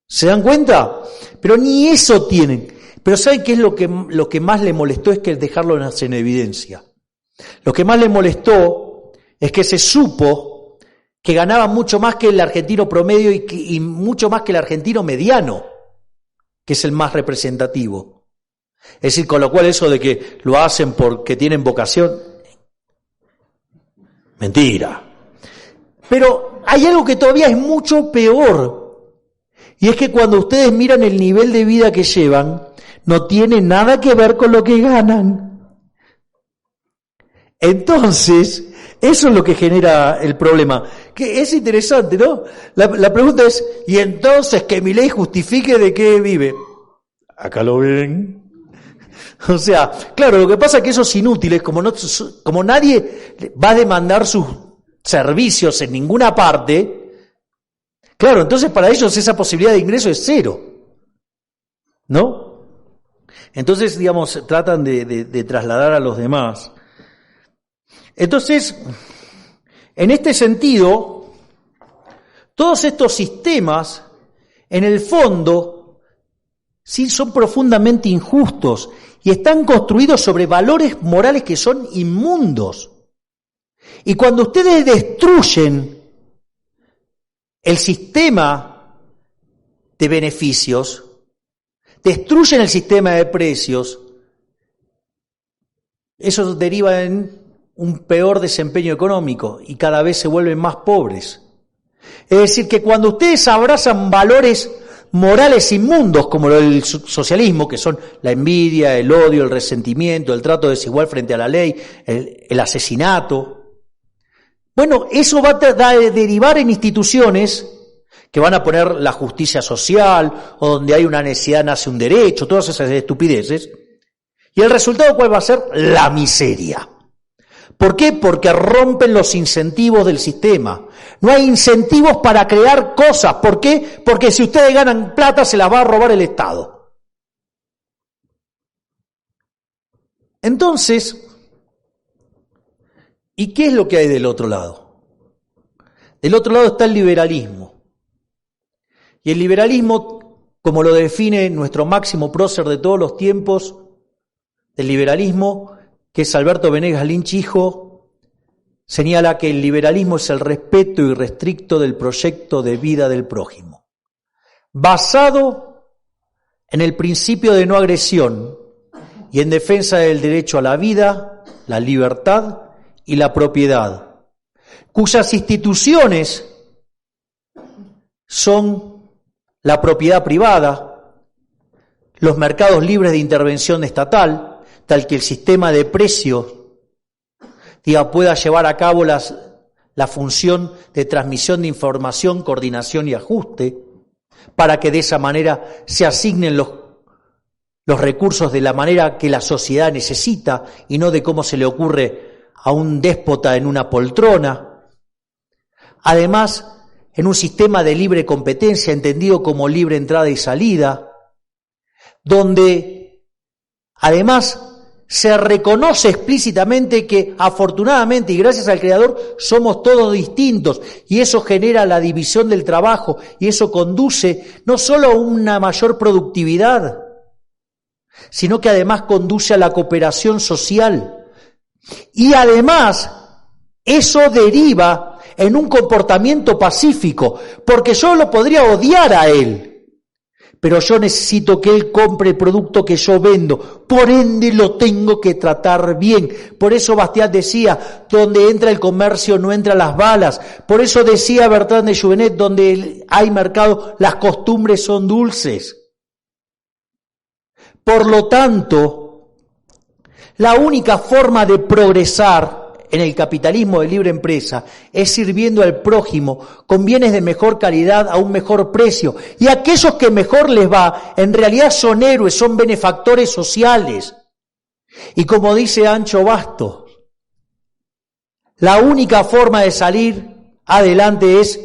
¿Se dan cuenta? Pero ni eso tienen. Pero ¿saben qué es lo que más le molestó? Es que dejarlo en evidencia. Lo que más le molestó es que se supo que ganaba mucho más que el argentino promedio y mucho más que el argentino mediano, que es el más representativo. Es decir, con lo cual eso de que lo hacen porque tienen vocación, mentira. Pero hay algo que todavía es mucho peor, y es que cuando ustedes miran el nivel de vida que llevan, no tiene nada que ver con lo que ganan. Entonces, eso es lo que genera el problema. Que es interesante, ¿no? La pregunta es, ¿y entonces que mi ley justifique de qué vive? Acá lo ven. O sea, claro, lo que pasa es que esos inútiles, como nadie va a demandar sus servicios en ninguna parte, claro, entonces para ellos esa posibilidad de ingreso es cero, ¿no? Entonces, digamos, tratan de trasladar a los demás. Entonces, en este sentido, todos estos sistemas, en el fondo, sí son profundamente injustos y están construidos sobre valores morales que son inmundos. Y cuando ustedes destruyen el sistema de beneficios, destruyen el sistema de precios, eso deriva en un peor desempeño económico y cada vez se vuelven más pobres. Es decir, que cuando ustedes abrazan valores morales inmundos como el socialismo, que son la envidia, el odio, el resentimiento, el trato desigual frente a la ley, el asesinato, bueno, eso va a derivar en instituciones que van a poner la justicia social, o donde hay una necesidad nace un derecho, todas esas estupideces. ¿Y el resultado cuál va a ser? La miseria. ¿Por qué? Porque rompen los incentivos del sistema. No hay incentivos para crear cosas. ¿Por qué? Porque si ustedes ganan plata se las va a robar el Estado. Entonces, ¿y qué es lo que hay del otro lado? Del otro lado está el liberalismo. Y el liberalismo, como lo define nuestro máximo prócer de todos los tiempos, del liberalismo, que es Alberto Venegas Lynch hijo, señala que el liberalismo es el respeto irrestricto del proyecto de vida del prójimo, basado en el principio de no agresión y en defensa del derecho a la vida, la libertad y la propiedad, cuyas instituciones son la propiedad privada, los mercados libres de intervención estatal, tal que el sistema de precios pueda llevar a cabo la función de transmisión de información, coordinación y ajuste, para que de esa manera se asignen los recursos de la manera que la sociedad necesita y no de cómo se le ocurre a un déspota en una poltrona. Además, en un sistema de libre competencia, entendido como libre entrada y salida, donde además se reconoce explícitamente que afortunadamente y gracias al Creador somos todos distintos y eso genera la división del trabajo y eso conduce no solo a una mayor productividad, sino que además conduce a la cooperación social. Y además eso deriva en un comportamiento pacífico, porque yo lo podría odiar a él, pero yo necesito que él compre el producto que yo vendo, por ende lo tengo que tratar bien. Por eso Bastiat decía, donde entra el comercio no entran las balas. Por eso decía Bertrand de Jouvenet, donde hay mercado, las costumbres son dulces. Por lo tanto, la única forma de progresar en el capitalismo de libre empresa es sirviendo al prójimo con bienes de mejor calidad a un mejor precio. Y aquellos que mejor les va, en realidad son héroes, son benefactores sociales. Y como dice Ancho Bastos, la única forma de salir adelante es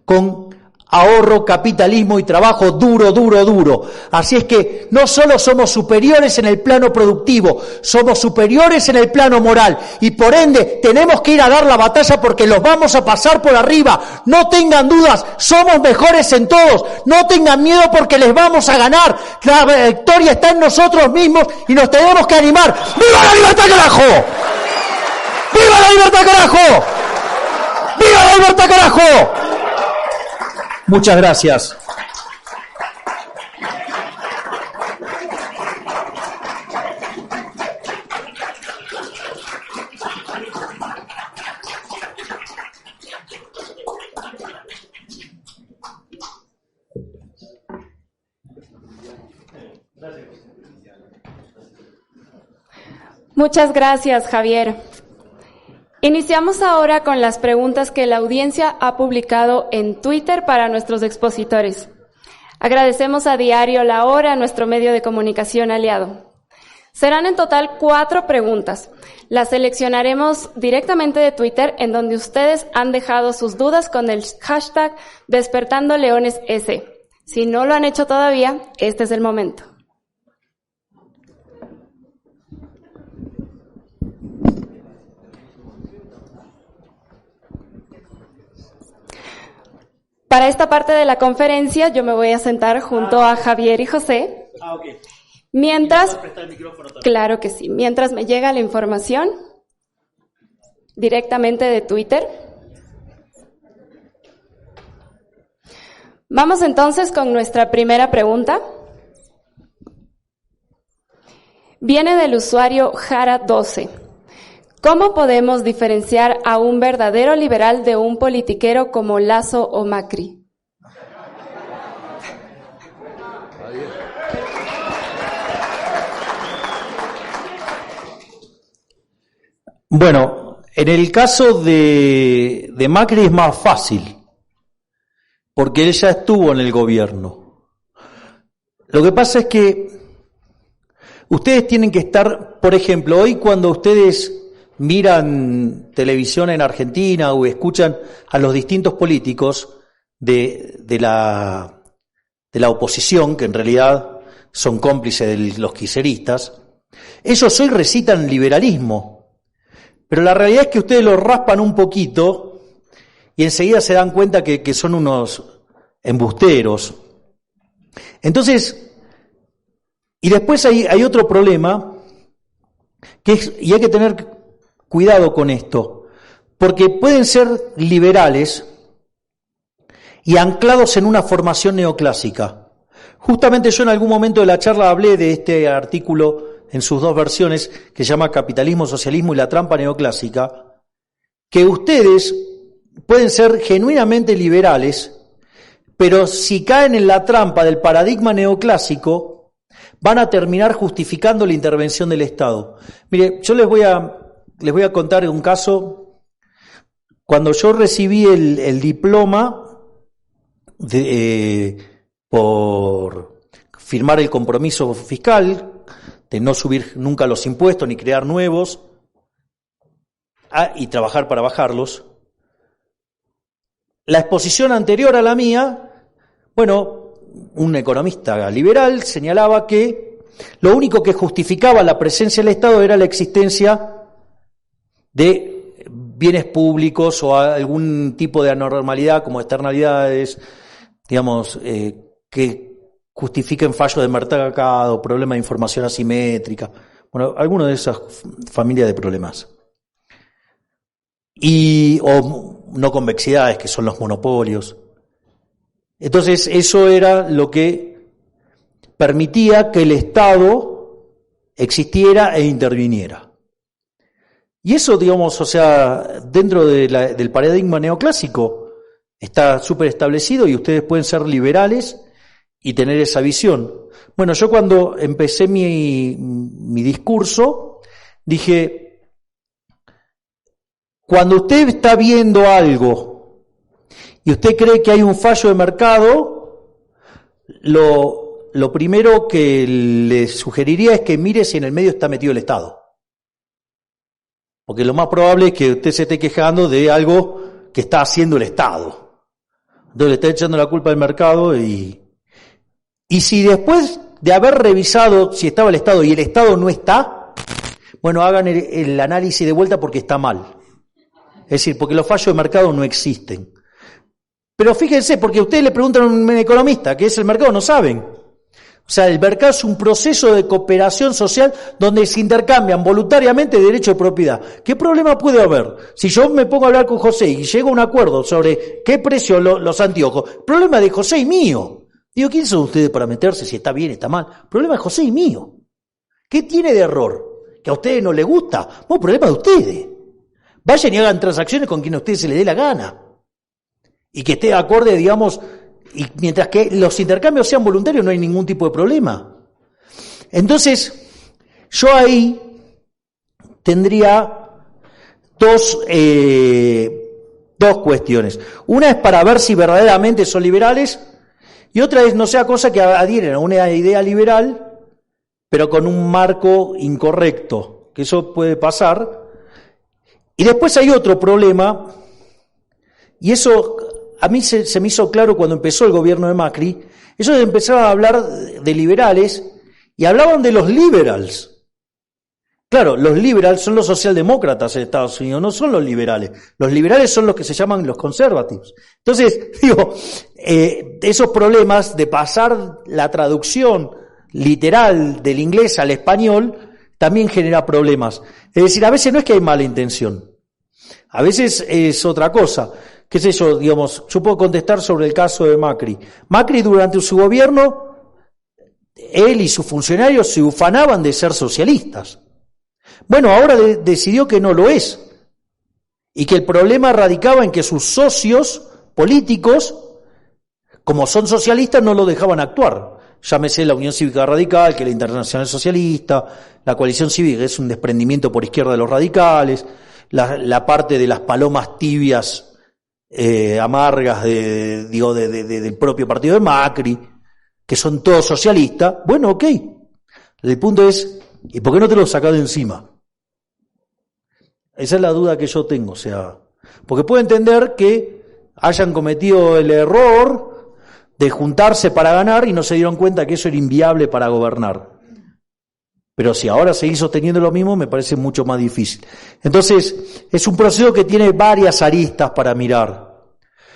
con ahorro, capitalismo y trabajo duro, duro, duro. Así es que no solo somos superiores en el plano productivo, somos superiores en el plano moral y por ende tenemos que ir a dar la batalla porque los vamos a pasar por arriba. No tengan dudas, somos mejores en todos. No tengan miedo porque les vamos a ganar. La victoria está en nosotros mismos y nos tenemos que animar. ¡Viva la libertad, carajo! ¡Viva la libertad, carajo! ¡Viva la libertad, carajo! Muchas gracias. Muchas gracias, Javier. Iniciamos ahora con las preguntas que la audiencia ha publicado en Twitter para nuestros expositores. Agradecemos a Diario La Hora, nuestro medio de comunicación aliado. Serán en total 4 preguntas. Las seleccionaremos directamente de Twitter, en donde ustedes han dejado sus dudas con el hashtag DespertandoLeonesS. Si no lo han hecho todavía, este es el momento. Para esta parte de la conferencia yo me voy a sentar junto a Javier y José. Okay. Mientras, claro que sí, mientras me llega la información directamente de Twitter. Vamos entonces con nuestra primera pregunta. Viene del usuario Jara12. ¿Cómo podemos diferenciar a un verdadero liberal de un politiquero como Lasso o Macri? Bueno, en el caso de Macri es más fácil, porque él ya estuvo en el gobierno. Lo que pasa es que ustedes tienen que estar, por ejemplo, hoy cuando ustedes miran televisión en Argentina o escuchan a los distintos políticos de la oposición, que en realidad son cómplices de los kirchneristas, ellos hoy recitan liberalismo, pero la realidad es que ustedes lo raspan un poquito y enseguida se dan cuenta que son unos embusteros. Entonces, y después hay otro problema, y hay que tener cuidado con esto, porque pueden ser liberales y anclados en una formación neoclásica. Justamente yo en algún momento de la charla hablé de este artículo en sus 2 versiones, que se llama Capitalismo, Socialismo y la trampa neoclásica, que ustedes pueden ser genuinamente liberales, pero si caen en la trampa del paradigma neoclásico, van a terminar justificando la intervención del Estado. Mire, yo les voy a contar un caso. Cuando yo recibí el diploma por firmar el compromiso fiscal de no subir nunca los impuestos ni crear nuevos, y trabajar para bajarlos. La exposición anterior a la mía, bueno, un economista liberal señalaba que lo único que justificaba la presencia del Estado era la existencia de bienes públicos o algún tipo de anormalidad como externalidades, digamos, que justifiquen fallos de mercado, problemas de información asimétrica, bueno, alguna de esas familias de problemas. O no convexidades, que son los monopolios. Entonces, eso era lo que permitía que el Estado existiera e interviniera. Y eso, digamos, o sea, dentro del paradigma neoclásico está súper establecido y ustedes pueden ser liberales y tener esa visión. Bueno, yo cuando empecé mi discurso, dije, cuando usted está viendo algo y usted cree que hay un fallo de mercado, lo primero que le sugeriría es que mire si en el medio está metido el Estado. Porque lo más probable es que usted se esté quejando de algo que está haciendo el Estado. Entonces le está echando la culpa al mercado y si después de haber revisado si estaba el Estado y el Estado no está, bueno, hagan el análisis de vuelta porque está mal. Es decir, porque los fallos de mercado no existen. Pero fíjense, porque ustedes le preguntan a un economista qué es el mercado, no saben. O sea, el mercado es un proceso de cooperación social donde se intercambian voluntariamente derechos de propiedad. ¿Qué problema puede haber? Si yo me pongo a hablar con José y llego a un acuerdo sobre qué precio los anteojos, problema de José y mío. Digo, ¿quién son ustedes para meterse si está bien, está mal? Problema de José y mío. ¿Qué tiene de error? ¿Que a ustedes no les gusta? Bueno, problema de ustedes. Vayan y hagan transacciones con quien a ustedes se les dé la gana. Y que esté acorde, digamos, y mientras que los intercambios sean voluntarios no hay ningún tipo de problema. Entonces, yo ahí tendría dos cuestiones. Una es para ver si verdaderamente son liberales y otra es no sea cosa que adhieren a una idea liberal pero con un marco incorrecto, que eso puede pasar. Y después hay otro problema, y eso a mí se me hizo claro cuando empezó el gobierno de Macri. Ellos empezaron a hablar de liberales y hablaban de los liberals. Claro, los liberals son los socialdemócratas en Estados Unidos, no son los liberales. Los liberales son los que se llaman los conservativos. Entonces, digo, esos problemas de pasar la traducción literal del inglés al español también genera problemas. Es decir, a veces no es que hay mala intención, a veces es otra cosa. ¿Qué sé yo? Digamos, yo puedo contestar sobre el caso de Macri. Macri, durante su gobierno, él y sus funcionarios se ufanaban de ser socialistas. Bueno, ahora decidió que no lo es. Y que el problema radicaba en que sus socios políticos, como son socialistas, no lo dejaban actuar. Llámese la Unión Cívica Radical, que es la Internacional Socialista, la Coalición Cívica, que es un desprendimiento por izquierda de los radicales, la parte de las palomas tibias, amargas del propio partido de Macri, que son todos socialistas. Bueno, ok. El punto es, ¿y por qué no te lo sacás de encima? Esa es la duda que yo tengo, o sea, porque puedo entender que hayan cometido el error de juntarse para ganar y no se dieron cuenta que eso era inviable para gobernar. Pero si ahora seguís sosteniendo lo mismo, me parece mucho más difícil. Entonces, es un proceso que tiene varias aristas para mirar.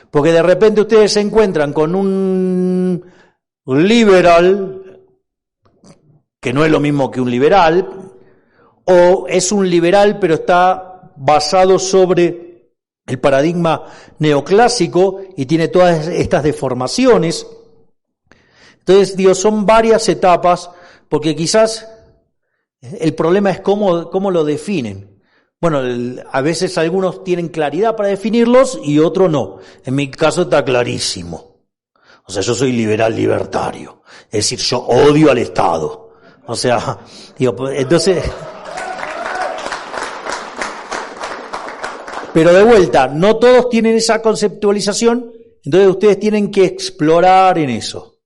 Porque de repente ustedes se encuentran con un liberal, que no es lo mismo que un liberal, o es un liberal pero está basado sobre el paradigma neoclásico y tiene todas estas deformaciones. Entonces, digo, son varias etapas, porque quizás el problema es cómo lo definen. Bueno, a veces algunos tienen claridad para definirlos y otros no. En mi caso está clarísimo. O sea, yo soy liberal libertario. Es decir, yo odio al Estado. O sea, digo, entonces... Pero de vuelta, no todos tienen esa conceptualización, entonces ustedes tienen que explorar en eso.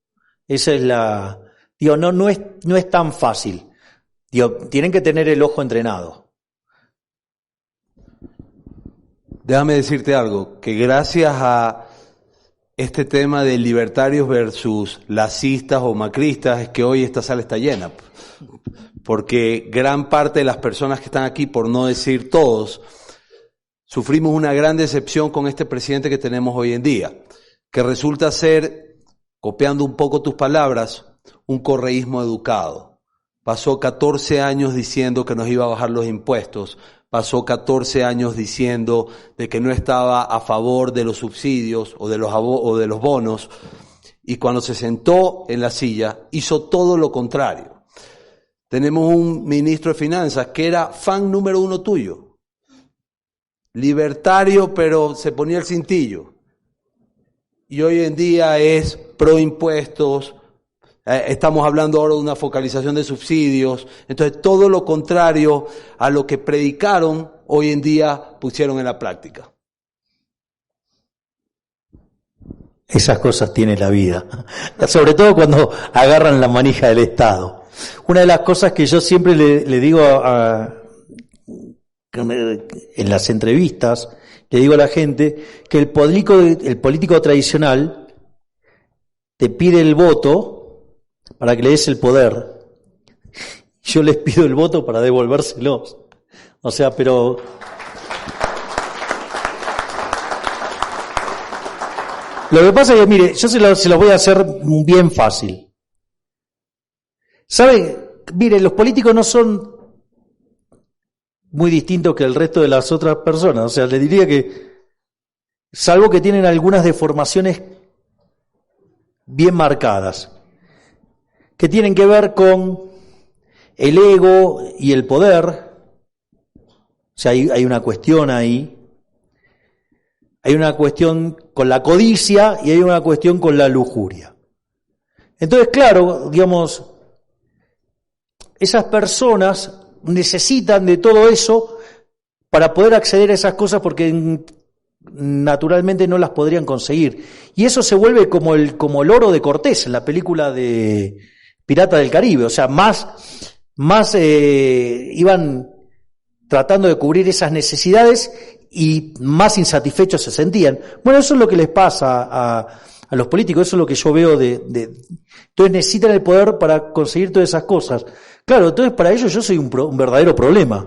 Esa es la... Digo, no es tan fácil. Digo, tienen que tener el ojo entrenado. Déjame decirte algo, que gracias a este tema de libertarios versus lacistas o macristas es que hoy esta sala está llena. Porque gran parte de las personas que están aquí, por no decir todos, sufrimos una gran decepción con este presidente que tenemos hoy en día, que resulta ser, copiando un poco tus palabras, un correísmo educado. Pasó 14 años diciendo que nos iba a bajar los impuestos, pasó 14 años diciendo de que no estaba a favor de los subsidios o de los bonos, y cuando se sentó en la silla hizo todo lo contrario. Tenemos un ministro de Finanzas que era fan número 1 tuyo. Libertario, pero se ponía el cintillo. Y hoy en día es pro impuestos. Estamos hablando ahora de una focalización de subsidios. Entonces, todo lo contrario a lo que predicaron, hoy en día pusieron en la práctica. Esas cosas tiene la vida. Sobre todo cuando agarran la manija del Estado. Una de las cosas que yo siempre le digo en las entrevistas, le digo a la gente que el político tradicional te pide el voto para que le des el poder. Yo les pido el voto para devolvérselos. O sea, pero... Lo que pasa es que, mire, yo se lo voy a hacer bien fácil. ¿Sabe? Mire, los políticos no son muy distintos que el resto de las otras personas. O sea, le diría que, salvo que tienen algunas deformaciones bien marcadas, que tienen que ver con el ego y el poder. O sea, hay una cuestión ahí. Hay una cuestión con la codicia y hay una cuestión con la lujuria. Entonces, claro, digamos, esas personas necesitan de todo eso para poder acceder a esas cosas porque naturalmente no las podrían conseguir. Y eso se vuelve como el oro de Cortés en la película de Pirata del Caribe. O sea, más iban tratando de cubrir esas necesidades y más insatisfechos se sentían. Bueno, eso es lo que les pasa a los políticos, eso es lo que yo veo entonces necesitan el poder para conseguir todas esas cosas. Claro, entonces para ellos yo soy un verdadero problema.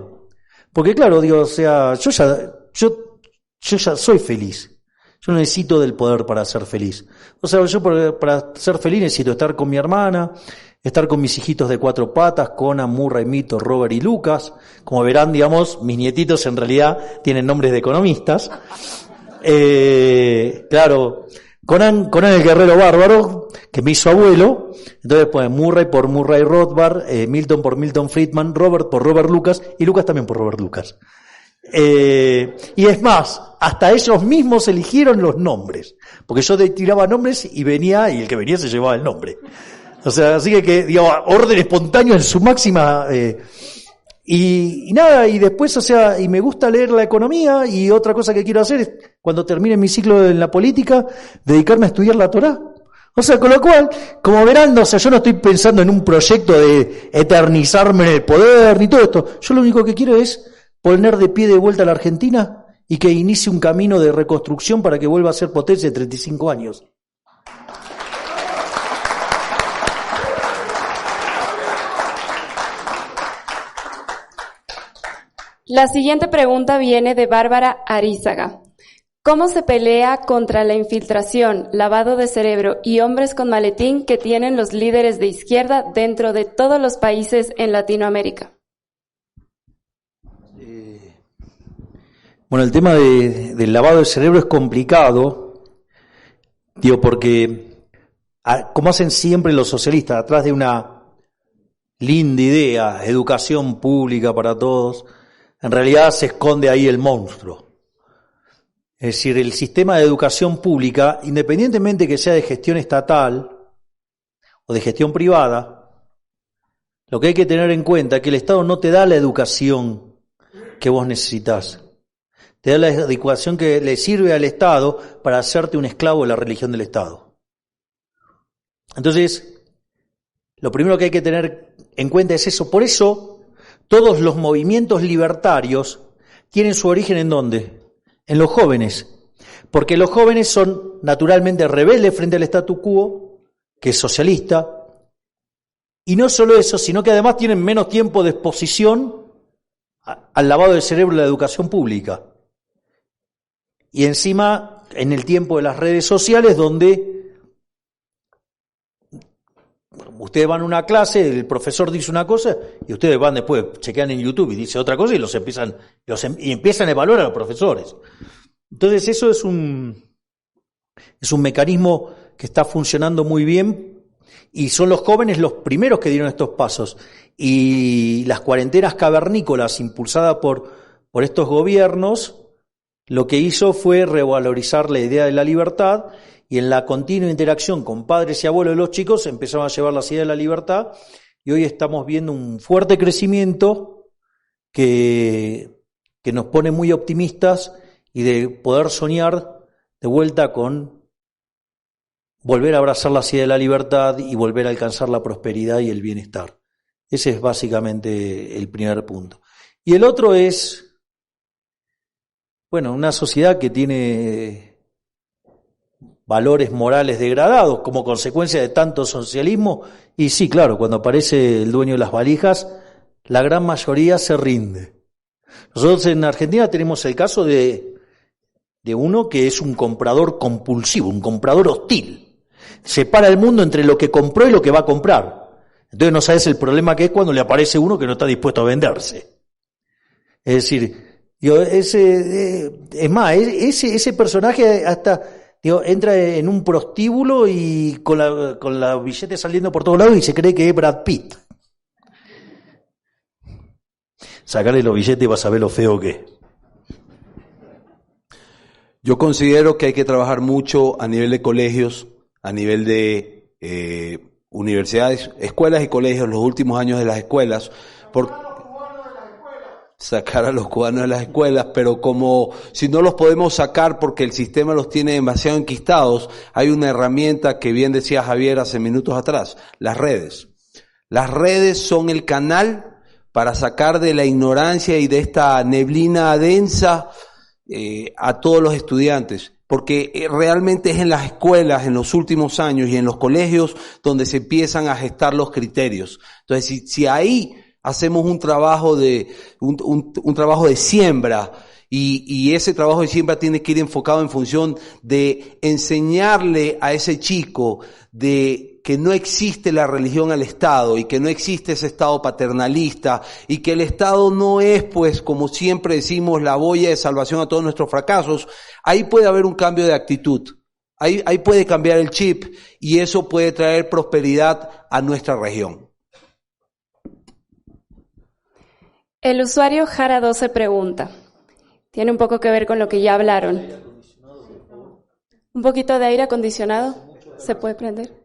Porque claro, digo, o sea, yo ya soy feliz. Yo no necesito del poder para ser feliz. O sea, yo para ser feliz necesito estar con mi hermana, estar con mis hijitos de 4 patas, Conan, Murray, Mito, Robert y Lucas. Como verán, digamos, mis nietitos en realidad tienen nombres de economistas. Claro, Conan el guerrero bárbaro, que me hizo abuelo. Entonces pues Murray por Murray Rothbard, Milton por Milton Friedman, Robert por Robert Lucas y Lucas también por Robert Lucas. Y es más, hasta ellos mismos eligieron los nombres, porque yo tiraba nombres y venía, y el que venía se llevaba el nombre. O sea, así que digamos, orden espontáneo en su máxima, y nada, y después, o sea, y me gusta leer la economía, y otra cosa que quiero hacer es, cuando termine mi ciclo en la política, dedicarme a estudiar la Torá. O sea, con lo cual, como verán, o sea, yo no estoy pensando en un proyecto de eternizarme en el poder, ni todo esto. Yo lo único que quiero es poner de pie de vuelta a la Argentina y que inicie un camino de reconstrucción para que vuelva a ser potencia de 35 años. La siguiente pregunta viene de Bárbara Arízaga. ¿Cómo se pelea contra la infiltración, lavado de cerebro y hombres con maletín que tienen los líderes de izquierda dentro de todos los países en Latinoamérica? Bueno, el tema del lavado de cerebro es complicado, digo, porque como hacen siempre los socialistas, atrás de una linda idea, educación pública para todos, en realidad se esconde ahí el monstruo. Es decir, el sistema de educación pública, independientemente que sea de gestión estatal o de gestión privada, lo que hay que tener en cuenta es que el Estado no te da la educación que vos necesitas. Te da la educación que le sirve al Estado para hacerte un esclavo de la religión del Estado. Entonces, lo primero que hay que tener en cuenta es eso. Por eso, todos los movimientos libertarios tienen su origen ¿en dónde? en los jóvenes, porque los jóvenes son naturalmente rebeldes frente al statu quo, que es socialista, y no solo eso, sino que además tienen menos tiempo de exposición al lavado de cerebro de la educación pública. Y encima, en el tiempo de las redes sociales, donde ustedes van a una clase, el profesor dice una cosa, y ustedes van después, chequean en YouTube y dice otra cosa, y empiezan a evaluar a los profesores. Entonces eso es un mecanismo que está funcionando muy bien, y son los jóvenes los primeros que dieron estos pasos. Y las cuarentenas cavernícolas impulsadas por estos gobiernos, lo que hizo fue revalorizar la idea de la libertad, y en la continua interacción con padres y abuelos de los chicos empezaron a llevar las ideas de la libertad, y hoy estamos viendo un fuerte crecimiento que nos pone muy optimistas, y de poder soñar de vuelta con volver a abrazar la idea de la libertad y volver a alcanzar la prosperidad y el bienestar. Ese es básicamente el primer punto. Y el otro es, una sociedad que tiene valores morales degradados como consecuencia de tanto socialismo, y sí, claro, cuando aparece el dueño de las valijas, la gran mayoría se rinde. Nosotros en Argentina tenemos el caso de uno que es un comprador compulsivo, un comprador hostil. Separa el mundo entre lo que compró y lo que va a comprar. Entonces no sabes el problema que es cuando le aparece uno que no está dispuesto a venderse. Es decir, ese personaje hasta entra en un prostíbulo y con la billete saliendo por todos lados y se cree que es Brad Pitt. Sacarle los billetes y vas a ver lo feo que es. Yo considero que hay que trabajar mucho a nivel de colegios, a nivel de universidades, escuelas y colegios, los últimos años de las escuelas, sacar a los cubanos de las escuelas, pero como si no los podemos sacar porque el sistema los tiene demasiado enquistados, hay una herramienta que bien decía Javier hace minutos atrás, las redes. Las redes son el canal para sacar de la ignorancia y de esta neblina densa a todos los estudiantes, porque realmente es en las escuelas, en los últimos años y en los colegios donde se empiezan a gestar los criterios. Entonces, si ahí hacemos un trabajo de siembra, y ese trabajo de siembra tiene que ir enfocado en función de enseñarle a ese chico de que no existe la religión al Estado y que no existe ese Estado paternalista y que el Estado no es, pues, como siempre decimos, la boya de salvación a todos nuestros fracasos. Ahí puede haber un cambio de actitud. Ahí puede cambiar el chip y eso puede traer prosperidad a nuestra región. El usuario Jara12 pregunta, tiene un poco que ver con lo que ya hablaron. ¿Un poquito de aire acondicionado? ¿Se puede prender?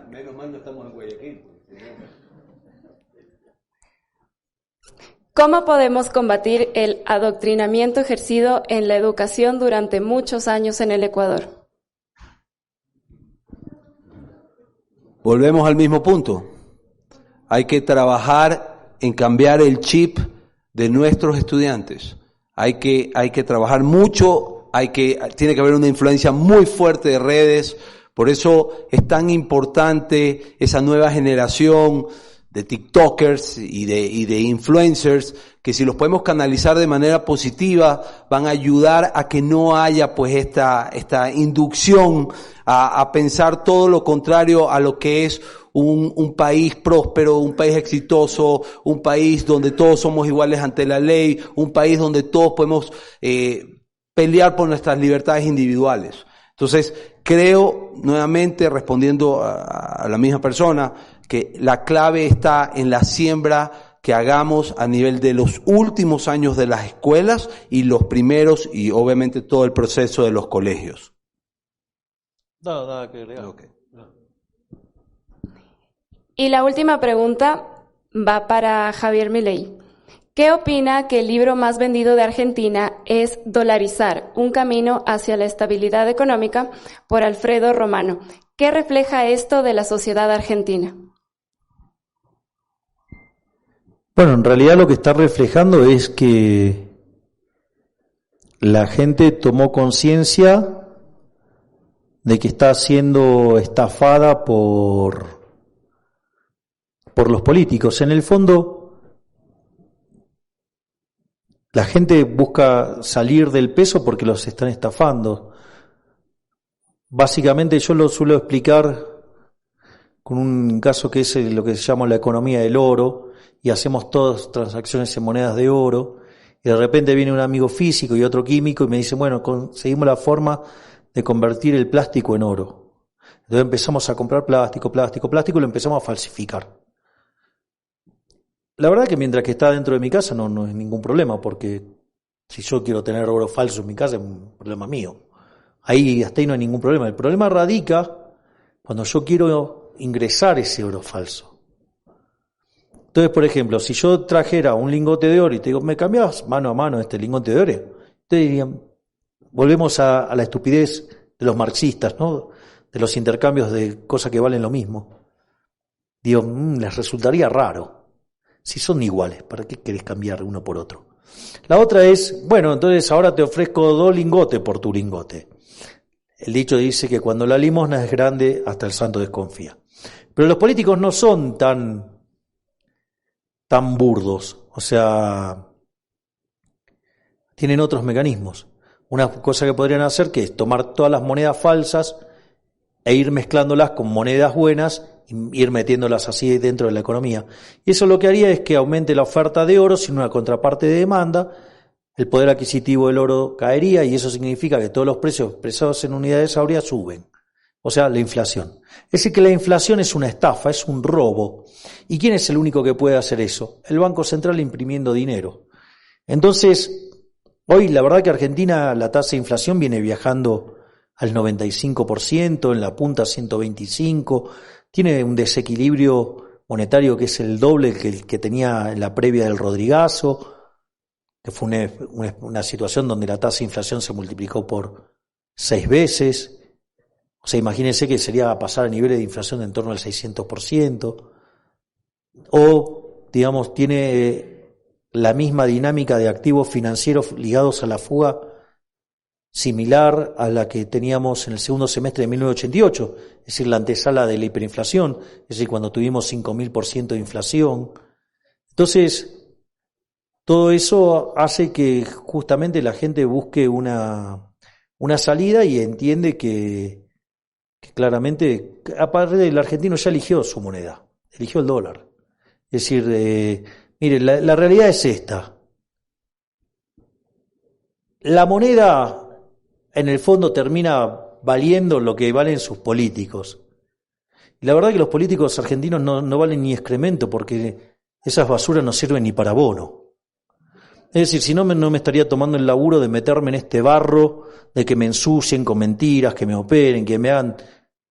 Menos mal no estamos en Guayaquil. ¿Cómo podemos combatir el adoctrinamiento ejercido en la educación durante muchos años en el Ecuador? Volvemos al mismo punto. Hay que trabajar en cambiar el chip de nuestros estudiantes. Hay que trabajar mucho, tiene que haber una influencia muy fuerte de redes. Por eso es tan importante esa nueva generación de TikTokers y de influencers, que si los podemos canalizar de manera positiva, van a ayudar a que no haya pues esta inducción a pensar todo lo contrario a lo que es un país próspero, un país exitoso, un país donde todos somos iguales ante la ley, un país donde todos podemos pelear por nuestras libertades individuales. Entonces, creo, nuevamente, respondiendo a la misma persona, que la clave está en la siembra que hagamos a nivel de los últimos años de las escuelas y los primeros, y obviamente todo el proceso de los colegios. Nada que agregar. Okay. Y la última pregunta va para Javier Milei. ¿Qué opina que el libro más vendido de Argentina es Dolarizar, un camino hacia la estabilidad económica, por Alfredo Romano? ¿Qué refleja esto de la sociedad argentina? Bueno, en realidad lo que está reflejando es que la gente tomó conciencia de que está siendo estafada por los políticos. En el fondo, la gente busca salir del peso porque los están estafando. Básicamente yo lo suelo explicar con un caso que es lo que se llama la economía del oro, y hacemos todas transacciones en monedas de oro, y de repente viene un amigo físico y otro químico y me dice, bueno, conseguimos la forma de convertir el plástico en oro. Entonces empezamos a comprar plástico y lo empezamos a falsificar. La verdad que mientras que está dentro de mi casa no es ningún problema, porque si yo quiero tener oro falso en mi casa es un problema mío. Hasta ahí no hay ningún problema. El problema radica cuando yo quiero ingresar ese oro falso. Entonces, por ejemplo, si yo trajera un lingote de oro y te digo, ¿me cambias mano a mano este lingote de oro? Ustedes dirían, volvemos a la estupidez de los marxistas, ¿no? De los intercambios de cosas que valen lo mismo. Digo, les resultaría raro. Si son iguales, ¿para qué querés cambiar uno por otro? La otra es, bueno, entonces ahora te ofrezco 2 lingotes por tu lingote. El dicho dice que cuando la limosna es grande, hasta el santo desconfía. Pero los políticos no son tan burdos, o sea, tienen otros mecanismos. Una cosa que podrían hacer que es tomar todas las monedas falsas e ir mezclándolas con monedas buenas y ir metiéndolas así dentro de la economía. Y eso lo que haría es que aumente la oferta de oro sin una contraparte de demanda, el poder adquisitivo del oro caería y eso significa que todos los precios expresados en unidades áureas suben. O sea, la inflación. Es decir, que la inflación es una estafa, es un robo. ¿Y quién es el único que puede hacer eso? El Banco Central imprimiendo dinero. Entonces, hoy la verdad que Argentina, la tasa de inflación viene viajando al 95%, en la punta 125%, tiene un desequilibrio monetario que es el doble que tenía en la previa del Rodrigazo, que fue una situación donde la tasa de inflación se multiplicó por 6 veces. O sea, imagínense que sería pasar a niveles de inflación de en torno al 600%. O, digamos, tiene la misma dinámica de activos financieros ligados a la fuga similar a la que teníamos en el segundo semestre de 1988, es decir, la antesala de la hiperinflación, es decir, cuando tuvimos 5.000% de inflación. Entonces, todo eso hace que justamente la gente busque una salida y entiende que claramente, aparte del argentino ya eligió su moneda, eligió el dólar. Es decir, mire, la realidad es esta. La moneda en el fondo termina valiendo lo que valen sus políticos. Y la verdad que los políticos argentinos no valen ni excremento porque esas basuras no sirven ni para abono. Es decir, si no me estaría tomando el laburo de meterme en este barro, de que me ensucien con mentiras, que me operen, que me hagan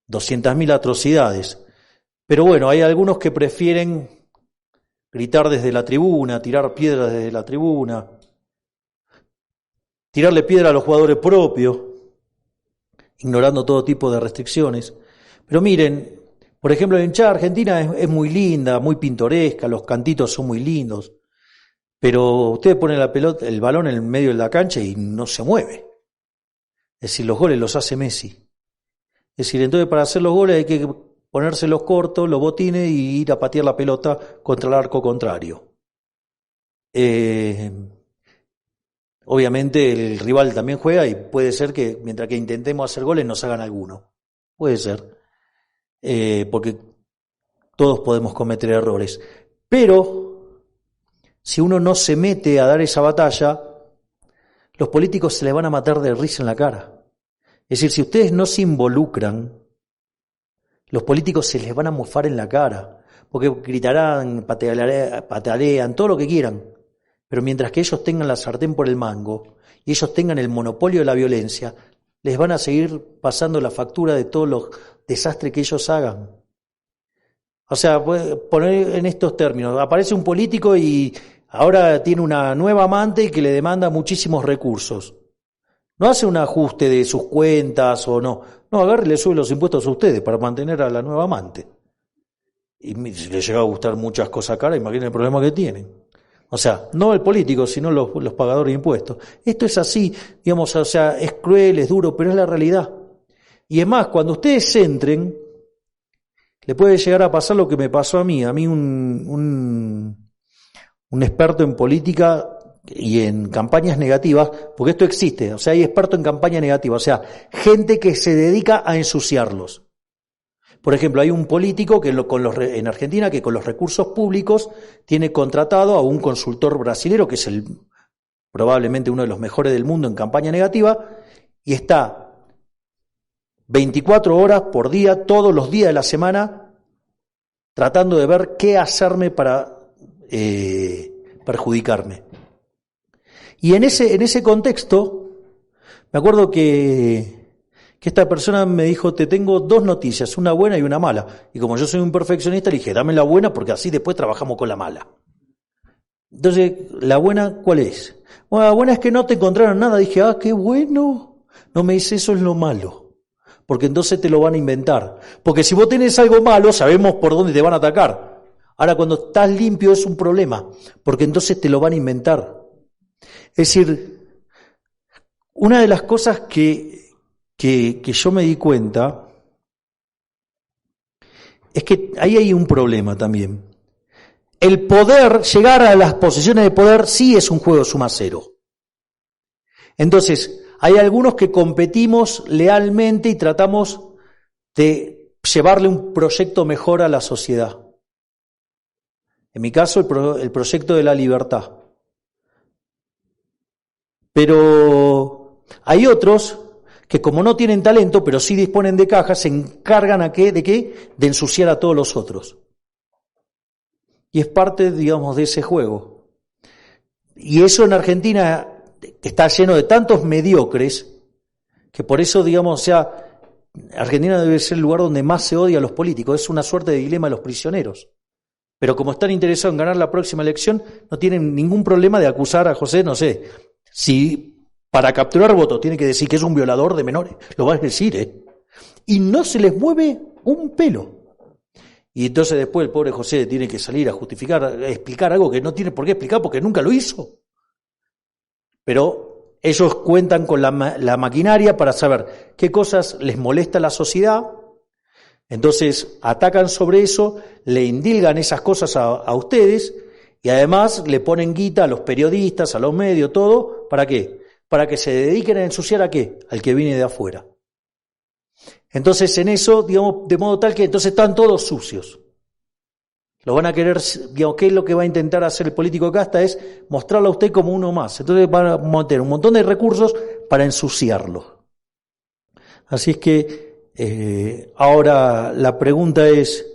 200.000 atrocidades. Pero bueno, hay algunos que prefieren gritar desde la tribuna, tirar piedras desde la tribuna, tirarle piedra a los jugadores propios, ignorando todo tipo de restricciones. Pero miren, por ejemplo, la hinchada argentina es muy linda, muy pintoresca, los cantitos son muy lindos, pero ustedes ponen el balón en el medio de la cancha y no se mueve. Es decir, los goles los hace Messi. Es decir, entonces para hacer los goles hay que ponerse los cortos, los botines y ir a patear la pelota contra el arco contrario. Obviamente el rival también juega y puede ser que mientras que intentemos hacer goles nos hagan alguno. Puede ser. Porque todos podemos cometer errores. Pero si uno no se mete a dar esa batalla, los políticos se les van a matar de risa en la cara. Es decir, si ustedes no se involucran, los políticos se les van a mofar en la cara, porque gritarán, patalean, todo lo que quieran. Pero mientras que ellos tengan la sartén por el mango y ellos tengan el monopolio de la violencia, les van a seguir pasando la factura de todos los desastres que ellos hagan. O sea, poner en estos términos, aparece un político y ahora tiene una nueva amante que le demanda muchísimos recursos. No hace un ajuste de sus cuentas o no. No, agarre y le sube los impuestos a ustedes para mantener a la nueva amante. y si les llega a gustar muchas cosas caras, imaginen el problema que tienen. O sea, no el político, sino los pagadores de impuestos. Esto es así, digamos, o sea, es cruel, es duro, pero es la realidad. Y es más, cuando ustedes entren, le puede llegar a pasar lo que me pasó a mí. A mí un experto en política y en campañas negativas, porque esto existe, o sea, hay expertos en campaña negativa, o sea, gente que se dedica a ensuciarlos. Por ejemplo, hay un político que en Argentina que con los recursos públicos tiene contratado a un consultor brasilero que es probablemente uno de los mejores del mundo en campaña negativa y está 24 horas por día, todos los días de la semana, tratando de ver qué hacerme para perjudicarme. Y en ese contexto, me acuerdo que esta persona me dijo, te tengo dos noticias, una buena y una mala. Y como yo soy un perfeccionista, le dije, dame la buena porque así después trabajamos con la mala. Entonces, ¿la buena cuál es? Bueno, la buena es que no te encontraron nada. Dije, qué bueno. No, me dice, eso es lo malo. Porque entonces te lo van a inventar. Porque si vos tenés algo malo, sabemos por dónde te van a atacar. Ahora, cuando estás limpio es un problema, porque entonces te lo van a inventar. Es decir, una de las cosas que yo me di cuenta es que ahí hay un problema también. El poder, llegar a las posiciones de poder, sí es un juego suma cero. Entonces, hay algunos que competimos lealmente y tratamos de llevarle un proyecto mejor a la sociedad. En mi caso, el proyecto de la libertad. Pero hay otros que como no tienen talento, pero sí disponen de caja, se encargan ¿de qué? De ensuciar a todos los otros. Y es parte, digamos, de ese juego. Y eso en Argentina está lleno de tantos mediocres, que por eso, digamos, o sea, Argentina debe ser el lugar donde más se odia a los políticos. Es una suerte de dilema de los prisioneros. Pero como están interesados en ganar la próxima elección, no tienen ningún problema de acusar a José, no sé, si para capturar votos tiene que decir que es un violador de menores, lo va a decir, y no se les mueve un pelo. Y entonces después el pobre José tiene que salir a justificar, a explicar algo que no tiene por qué explicar porque nunca lo hizo. Pero ellos cuentan con la maquinaria para saber qué cosas les molesta a la sociedad, entonces atacan sobre eso, le indilgan esas cosas a ustedes y además le ponen guita a los periodistas, a los medios, todo, ¿para qué? Para que se dediquen a ensuciar ¿a qué? Al que viene de afuera. Entonces en eso, digamos, de modo tal que entonces están todos sucios. Lo van a querer, digamos, ¿qué es lo que va a intentar hacer el político casta? Es mostrarlo a usted como uno más. Entonces van a meter un montón de recursos para ensuciarlo. Así es que ahora la pregunta es,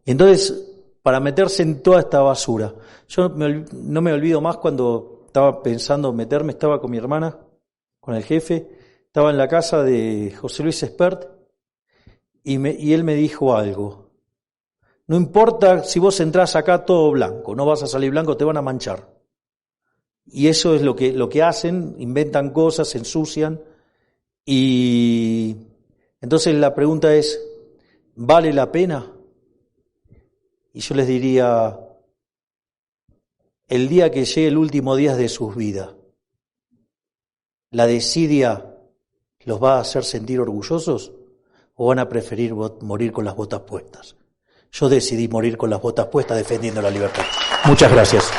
entonces, para meterse en toda esta basura, yo no me olvido más cuando estaba pensando meterme, estaba con mi hermana, con el jefe, estaba en la casa de José Luis Espert y él me dijo algo. No importa si vos entrás acá todo blanco, no vas a salir blanco, te van a manchar. Y eso es lo que hacen, inventan cosas, se ensucian. Y entonces la pregunta es, ¿vale la pena? Y yo les diría, el día que llegue el último día de sus vidas, ¿la desidia los va a hacer sentir orgullosos o van a preferir morir con las botas puestas? Yo decidí morir con las botas puestas defendiendo la libertad. Muchas gracias.